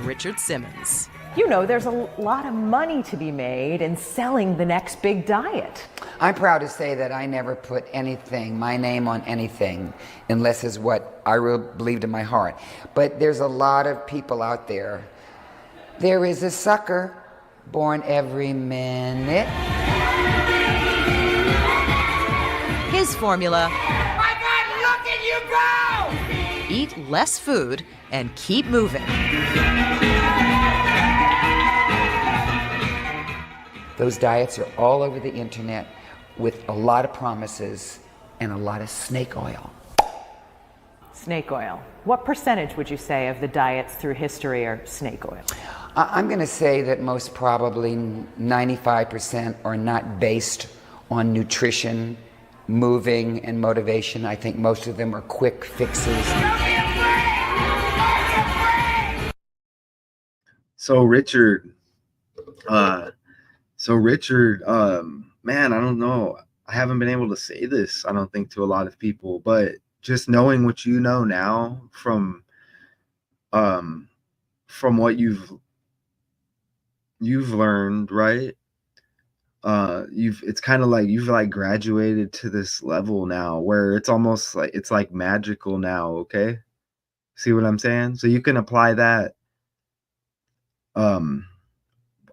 Richard Simmons. You know, there's a lot of money to be made in selling the next big diet. I'm proud to say that I never put anything, my name on anything, unless it's what I really believed in my heart. But there's a lot of people out there. There is a sucker born every minute. His formula: My God, look at you go! eat less food and keep moving. Those diets are all over the internet with a lot of promises and a lot of snake oil. Snake oil. What percentage would you say of the diets through history are snake oil? I'm going to say that most probably 95% are not based on nutrition, moving, and motivation. I think most of them are quick fixes. So Richard, man, I don't know. I haven't been able to say this, I don't think, to a lot of people, but just knowing what you know now um from what you've learned, right? You've it's kind of like you've like graduated to this level now where it's almost like it's like magical now, okay? See what I'm saying? So you can apply that. um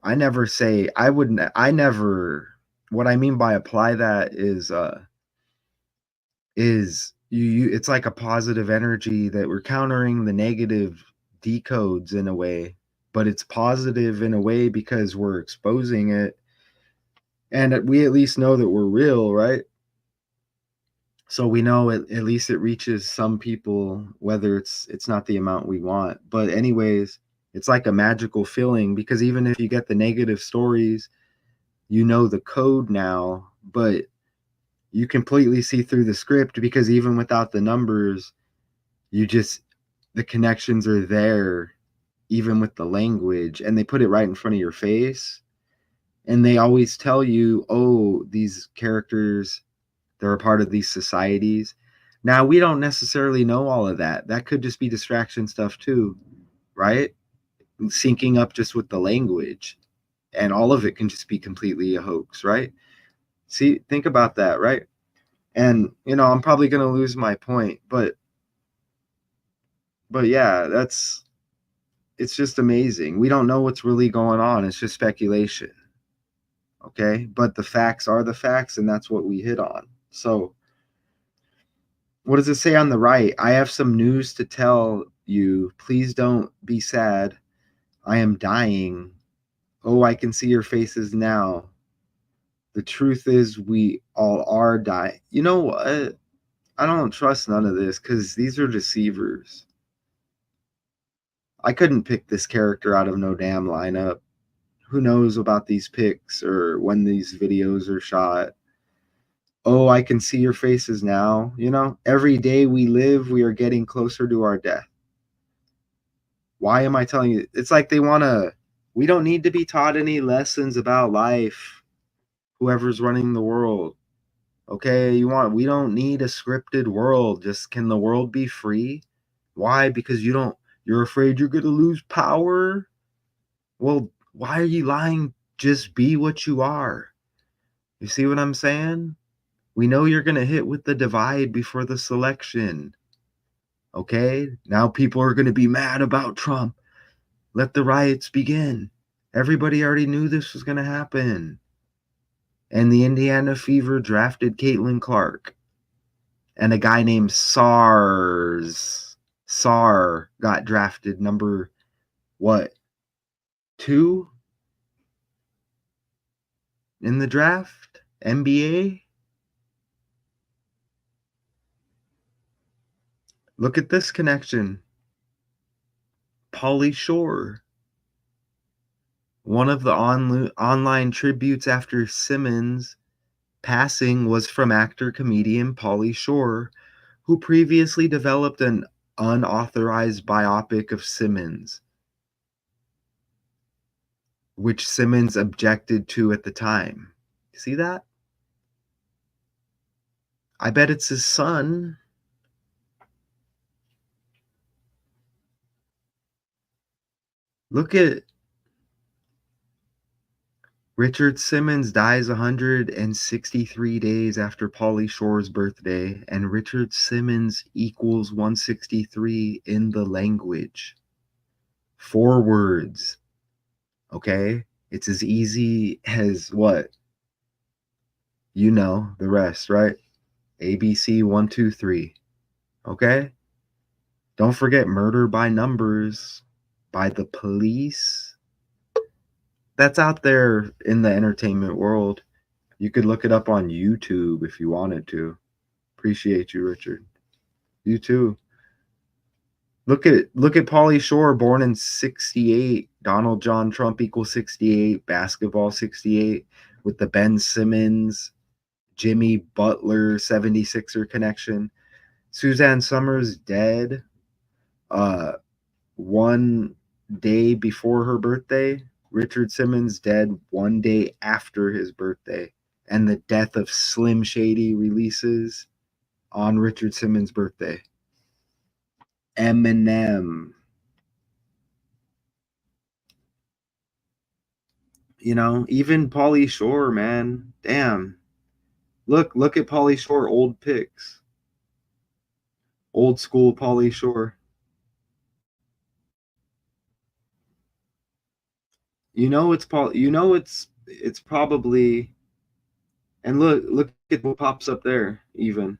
I never say I wouldn't I never what I mean by apply that is you it's like a positive energy that we're countering the negative decodes in a way, but it's positive in a way because we're exposing it, and we at least know that we're real, right? So we know at least it reaches some people, whether it's not the amount we want. But anyways, it's like a magical feeling because even if you get the negative stories, you know the code now, but you completely see through the script because even without the numbers, you just the connections are there even with the language, and they put it right in front of your face, and they always tell you, oh, these characters, they're a part of these societies. Now we don't necessarily know all of that. That could just be distraction stuff too, right? Syncing up just with the language, and all of it can just be completely a hoax, right? See, think about that, right? And I'm probably going to lose my point, but yeah, it's just amazing. We don't know what's really going on. It's just speculation. Okay? But the facts are the facts, and that's what we hit on. So, what does it say on the right? I have some news to tell you. Please don't be sad. I am dying. Oh, I can see your faces now. The truth is, we all are dying. You know what? I don't trust none of this because these are deceivers. I couldn't pick this character out of no damn lineup. Who knows about these pics or when these videos are shot? Oh, I can see your faces now. Every day we live, we are getting closer to our death. Why am I telling you? It's like we don't need to be taught any lessons about life. Whoever's running the world. Okay, we don't need a scripted world. Just can the world be free? Why? Because you're afraid you're going to lose power? Well, why are you lying? Just be what you are. You see what I'm saying? We know you're going to hit with the divide before the selection. Okay? Now people are going to be mad about Trump. Let the riots begin. Everybody already knew this was going to happen. And the Indiana Fever drafted Caitlin Clark. And a guy named Sar got drafted number what? 2 in the draft? NBA? Look at this connection. Pauly Shore. One of the online tributes after Simmons' passing was from actor-comedian Pauly Shore, who previously developed an unauthorized biopic of Simmons, which Simmons objected to at the time. See that? I bet it's his son. Look at Richard Simmons dies 163 days after Pauly Shore's birthday, and Richard Simmons equals 163 in the language. 4 words. Okay? It's as easy as what? You know the rest, right? ABC 1, 2, 3. Okay? Don't forget Murder by Numbers by the Police. That's out there in the entertainment world. You could look it up on YouTube if you wanted to. Appreciate you, Richard. You too. Look at Pauly Shore, born in 68. Donald John Trump equals 68. Basketball 68 with the Ben Simmons, Jimmy Butler 76er connection. Suzanne Summers dead 1 day before her birthday. Richard Simmons dead 1 day after his birthday. and the death of Slim Shady releases on Richard Simmons' birthday. Eminem. You know, even Pauly Shore, man. Damn. Look at Pauly Shore old pics. Old school Pauly Shore. It's probably, and look at what pops up there even.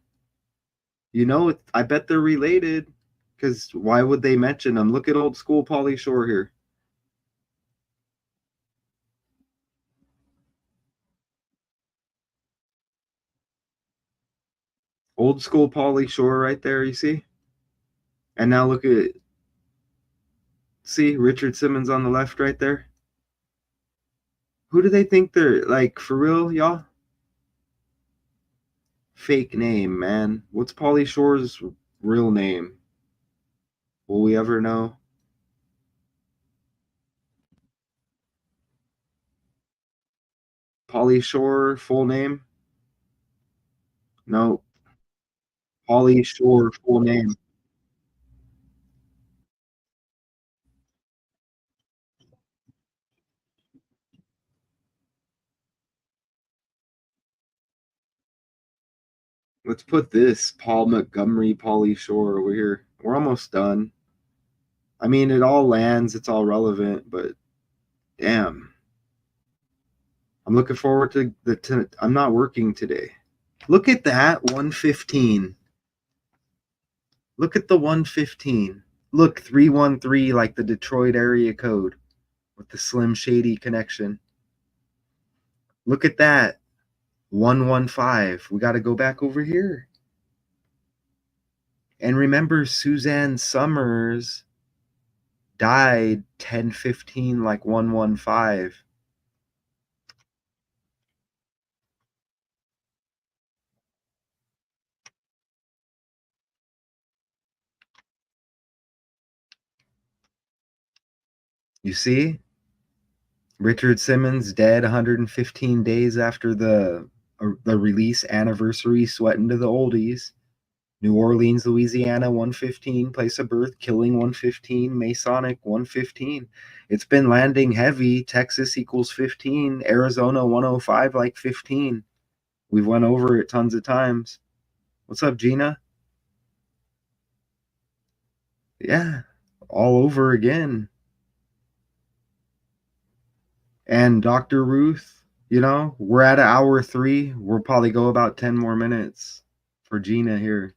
I bet they're related, cuz why would they mention them? Look at old school Pauly Shore here. Old school Pauly Shore right there, you see? And now look at, see Richard Simmons on the left right there. Who do they think they're like, for real, y'all? Fake name, man. What's Pauly Shore's real name? Will we ever know? Pauly Shore, full name? No. Pauly Shore, full name. Let's put this Paul Montgomery, Pauly Shore over here. We're almost done. I mean, it all lands, it's all relevant, but damn. I'm looking forward to I'm not working today. Look at that 115. Look at the 115. Look, 313 like the Detroit area code with the Slim Shady connection. Look at that 115. We got to go back over here. And remember, Suzanne Summers died 1015 like 115. You see? Richard Simmons dead 115 days after the release anniversary, Sweat into the Oldies. New Orleans, Louisiana 115, place of birth, Killing 115, Masonic 115. It's been landing heavy. Texas equals 15, Arizona 105 like 15. We've went over it tons of times. What's up, Gina? Yeah, all over again. And Dr. Ruth, we're at hour 3. We'll probably go about 10 more minutes for Gina here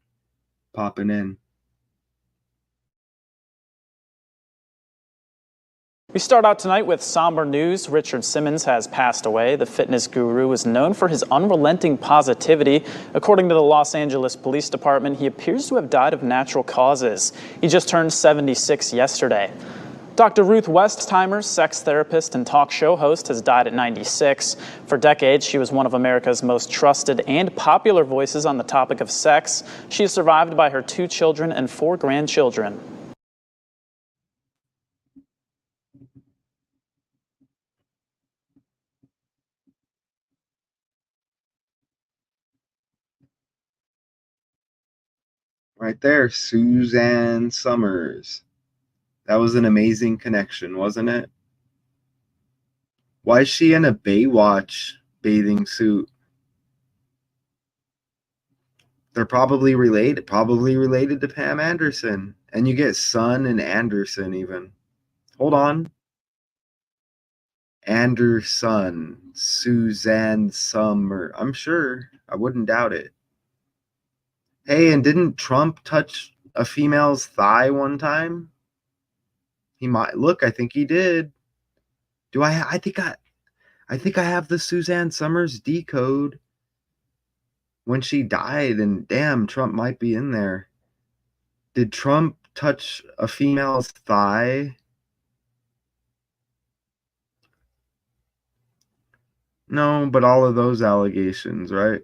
popping in. We start out tonight with somber news. Richard Simmons has passed away. The fitness guru is known for his unrelenting positivity. According to the Los Angeles Police Department, he appears to have died of natural causes. He just turned 76 yesterday. Dr. Ruth Westheimer, sex therapist and talk show host, has died at 96. For decades, she was one of America's most trusted and popular voices on the topic of sex. She is survived by her 2 children and 4 grandchildren. Right there, Suzanne Summers. That was an amazing connection, wasn't it? Why is she in a Baywatch bathing suit? They're probably related to Pam Anderson. And you get Son and Anderson even. Hold on. Anderson, Suzanne Summer. I'm sure. I wouldn't doubt it. Hey, and didn't Trump touch a female's thigh one time? He might. Look, I think he did. I think I have the Suzanne Summers decode when she died, and damn, Trump might be in there. Did Trump touch a female's thigh? No, but all of those allegations, right?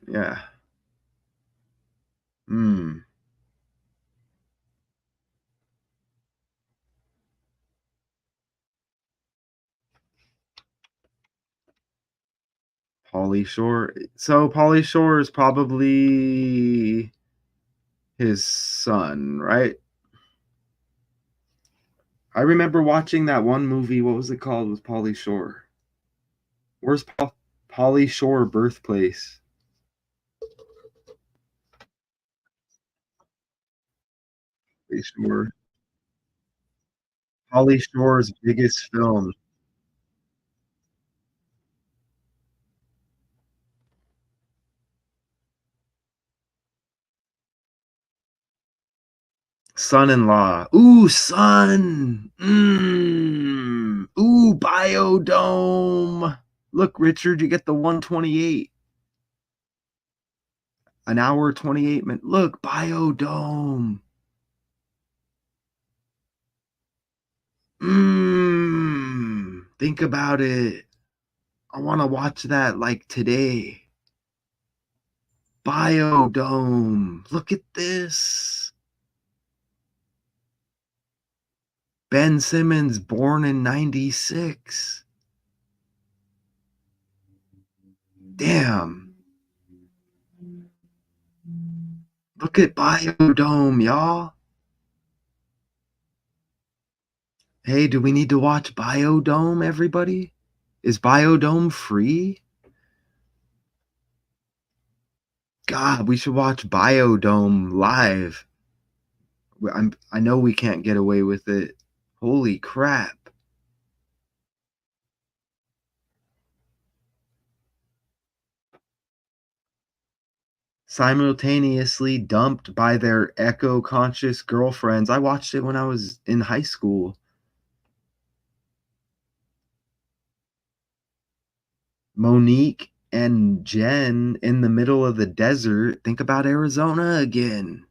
Yeah. Hmm. Pauly Shore. So Pauly Shore is probably his son, right? I remember watching that one movie. What was it called? With Pauly Shore. Where's Pauly Shore birthplace? Pauly Shore. Pauly Shore's biggest film. Son-in-law. Ooh, son. Ooh, Biodome. Look, Richard, you get the 128. An hour 28 minutes. Look, Biodome. Think about it. I want to watch that like today. Biodome. Look at this. Ben Simmons, born in 96. Damn. Look at Biodome, y'all. Hey, do we need to watch Biodome, everybody? Is Biodome free? God, we should watch Biodome live. I know we can't get away with it. Holy crap. Simultaneously dumped by their eco-conscious girlfriends. I watched it when I was in high school. Monique and Jen in the middle of the desert. Think about Arizona again.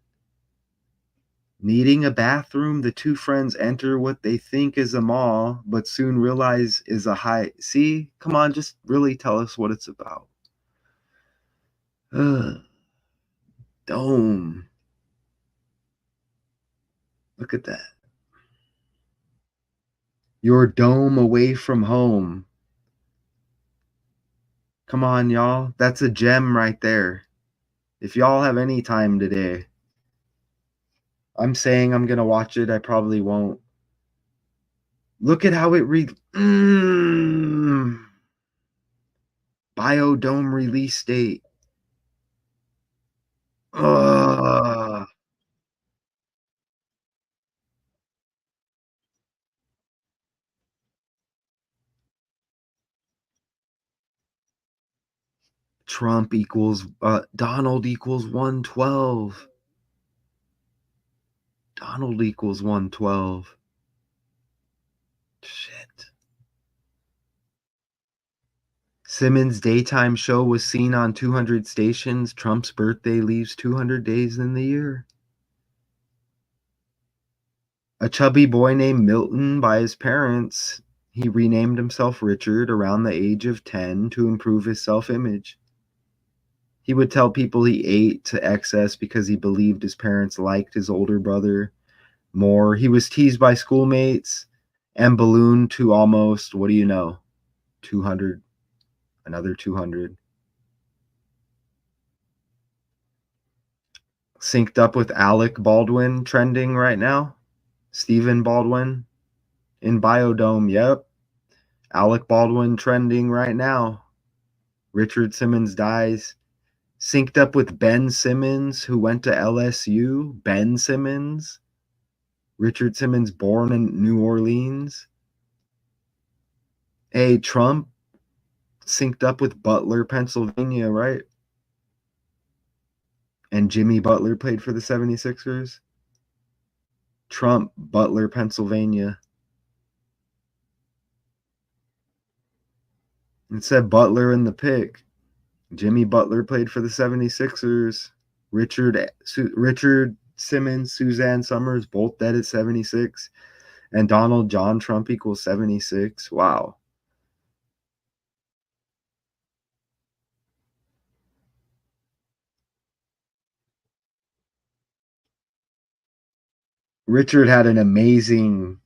Needing a bathroom, the two friends enter what they think is a mall, but soon realize is a high. See? Come on, just really tell us what it's about. Ugh. Dome. Look at that. Your dome away from home. Come on, y'all. That's a gem right there. If y'all have any time today, I'm saying I'm going to watch it. I probably won't. Look at how it Biodome release date. Ugh. Trump equals Donald equals 112. Donald equals 112. Shit. Simmons' daytime show was seen on 200 stations. Trump's birthday leaves 200 days in the year. A chubby boy named Milton by his parents. He renamed himself Richard around the age of 10 to improve his self-image. He would tell people he ate to excess because he believed his parents liked his older brother more. He was teased by schoolmates and ballooned to almost, what do you know, 200, another 200. Synced up with Alec Baldwin trending right now. Stephen Baldwin in Biodome, yep. Alec Baldwin trending right now. Richard Simmons dies. Synced up with Ben Simmons, who went to LSU. Ben Simmons. Richard Simmons, born in New Orleans. Hey, Trump synced up with Butler, Pennsylvania, right? And Jimmy Butler played for the 76ers. Trump, Butler, Pennsylvania. It said Butler in the pick. Jimmy Butler played for the 76ers. Richard Simmons, Suzanne Summers, both dead at 76. And Donald John Trump equals 76. Wow. Richard had an amazing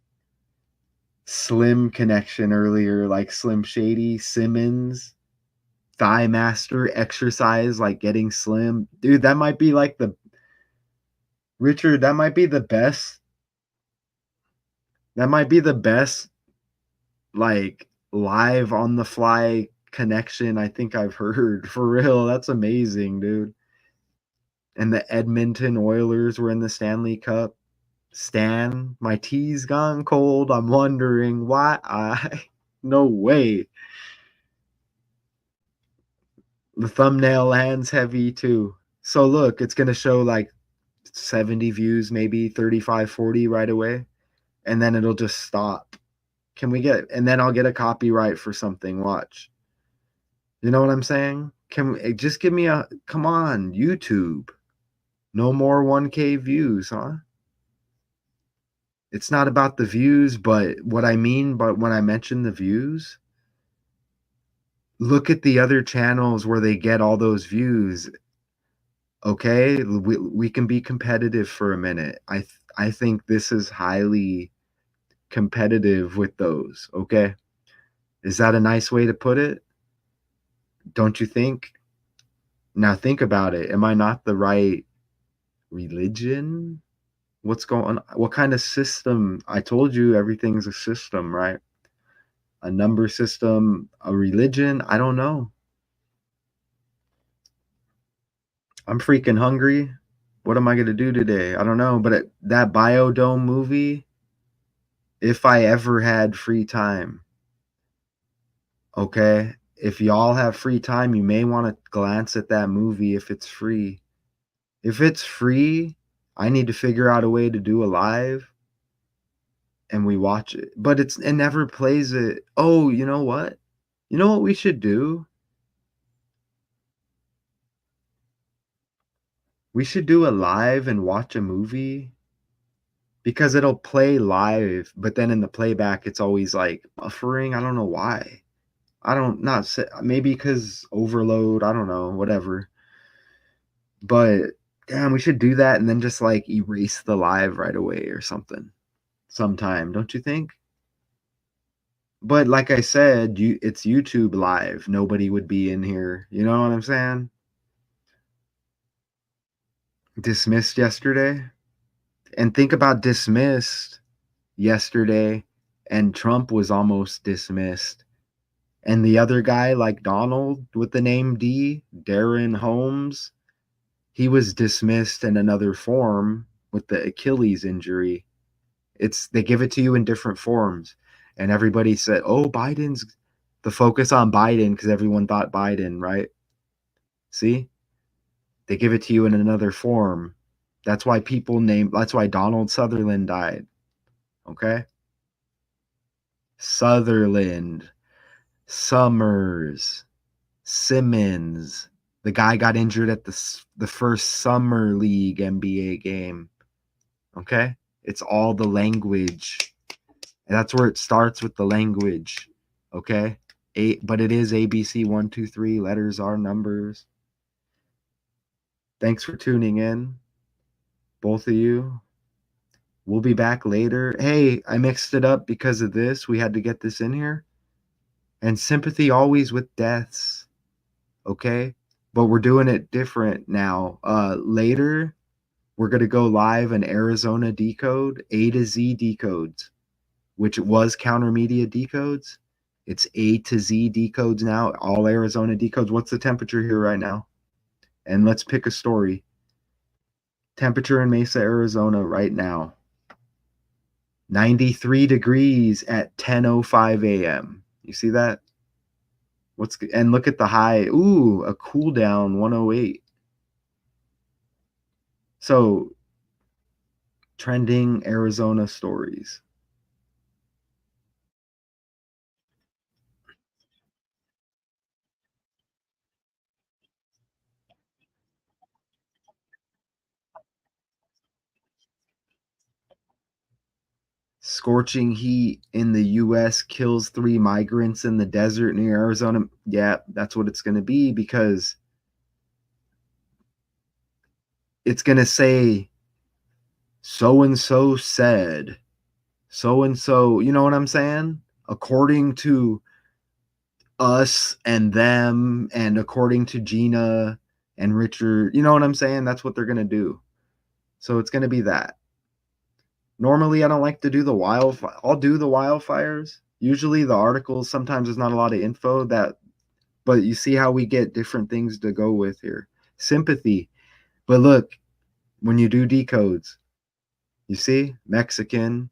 Slim connection earlier, like Slim Shady, Simmons. Thigh master exercise, like getting slim. Dude, that might be like the Richard, that might be the best. That might be the best like live on the fly connection I think I've heard. For real. That's amazing, dude. And the Edmonton Oilers were in the Stanley Cup. Stan, my tea's gone cold. I'm wondering why I no way. The thumbnail lands heavy too. So look, it's going to show like 70 views, maybe 35, 40 right away. And then it'll just stop. Can we get, and then I'll get a copyright for something. Watch. You know what I'm saying? Just give me a, come on, YouTube. No more 1K views, huh? It's not about the views, but what I mean, but when I mention the views, look at the other channels where they get all those views. Okay, we can be competitive for a minute. I think this is highly competitive with those. Okay, is that a nice way to put it? Don't you think? Now think about it. Am I not the right religion? What's going on? What kind of system? I told you everything's a system, right? A number system, a religion. I don't know. I'm freaking hungry. What am I going to do today? I don't know. But that Biodome movie, if I ever had free time, okay? If y'all have free time, you may want to glance at that movie if it's free. If it's free, I need to figure out a way to do a live and we watch it. But it never plays it. Oh, you know what? You know what we should do? We should do a live and watch a movie because it'll play live, but then in the playback, it's always like buffering. I don't know why. I don't not say, maybe because overload. I don't know, whatever. But damn, we should do that and then just like erase the live right away or something sometime, don't you think? But like I said, it's YouTube live. Nobody would be in here. You know what I'm saying? Dismissed yesterday. And think about dismissed yesterday, and Trump was almost dismissed. And the other guy, like Donald with the name D, Darren Holmes, he was dismissed in another form with the Achilles injury. They give it to you in different forms. And everybody said, oh, Biden's the focus on Biden because everyone thought Biden, right? See? They give it to you in another form. That's why that's why Donald Sutherland died. Okay? Sutherland, Summers, Simmons. The guy got injured at the first Summer League NBA game. Okay? It's all the language. And that's where it starts with the language. Okay? But it is ABC 1, 2, 3. Letters are numbers. Thanks for tuning in, both of you. We'll be back later. Hey, I mixed it up because of this. We had to get this in here. And sympathy always with deaths. Okay? But we're doing it different now. Later, we're going to go live in Arizona Decode, A to Z Decodes, which was Counter Media Decodes. It's A to Z Decodes now, all Arizona Decodes. What's the temperature here right now? And let's pick a story. Temperature in Mesa, Arizona right now. 93 degrees at 10:05 a.m. You see that? And look at the high. Ooh, a cool down 108. So, trending Arizona stories. Scorching heat in the U.S. kills 3 migrants in the desert near Arizona. Yeah, that's what it's going to be because it's going to say so-and-so said. So-and-so, you know what I'm saying? According to us and them, and according to Gina and Richard. You know what I'm saying? That's what they're going to do. So it's going to be that. Normally, I don't like to do the wildfire. I'll do the wildfires. Usually, the articles, sometimes there's not a lot of info that, but you see how we get different things to go with here. Sympathy. But look, when you do decodes, you see Mexican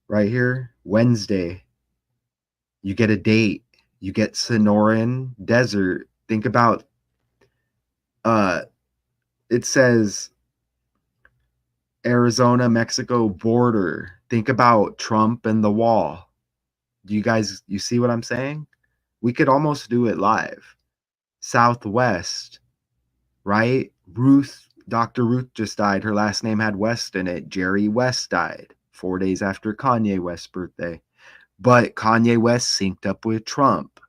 right here, Wednesday. You get a date. You get Sonoran Desert. Think about it says Arizona Mexico border. Think about Trump and the wall. Do you see what I'm saying? We could almost do it live. Southwest, right? Dr. Ruth just died. Her last name had West in it. Jerry West died 4 days after Kanye West's birthday. But Kanye West synced up with Trump,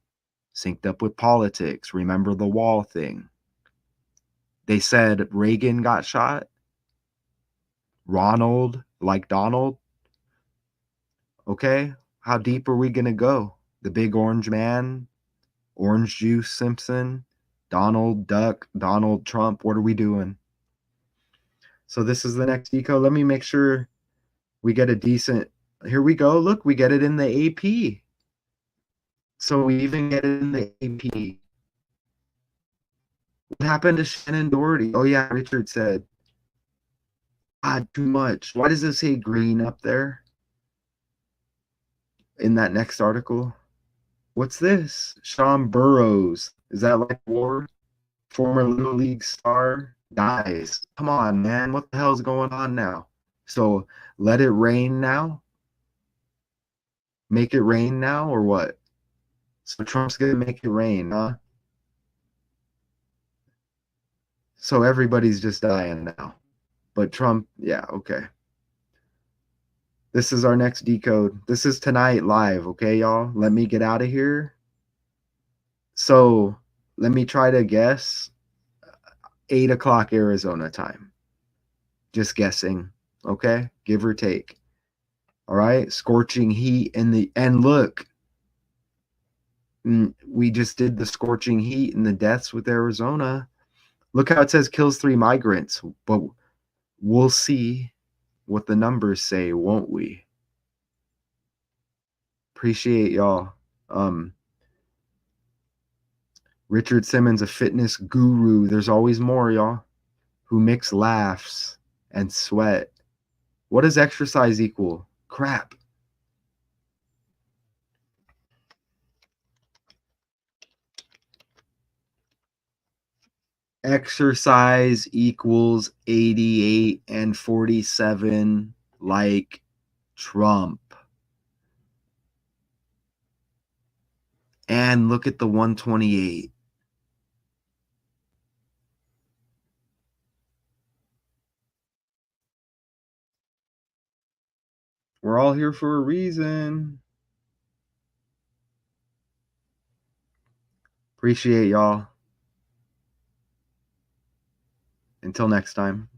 synced up with politics. Remember the wall thing? They said Reagan got shot. Ronald, like Donald. Okay, how deep are we going to go? The big orange man, Orange Juice Simpson, Donald Duck, Donald Trump. What are we doing? So this is the next deco. Let me make sure we get a decent. Here we go. Look, we get it in the AP. So we even get it in the AP. What happened to Shannon Doherty? Oh yeah, Richard said. God, too much. Why does it say green up there? In that next article? What's this? Sean Burrows. Is that like war? Former Little League star dies. Come on, man. What the hell is going on now? So let it rain now? Make it rain now or what? So Trump's going to make it rain, huh? So everybody's just dying now. But Trump, yeah, okay. This is our next decode. This is tonight live, okay, y'all? Let me get out of here. So let me try to guess 8 o'clock Arizona time. Just guessing, okay? Give or take. All right? Scorching heat and look, we just did the scorching heat and the deaths with Arizona. Look how it says kills 3 migrants, but we'll see what the numbers say, won't we? Appreciate y'all. Richard Simmons, a fitness guru. There's always more, y'all, who mix laughs and sweat. What does exercise equal? Crap. Exercise equals 88 and 47 like Trump. And look at the 128. We're all here for a reason. Appreciate y'all. Until next time.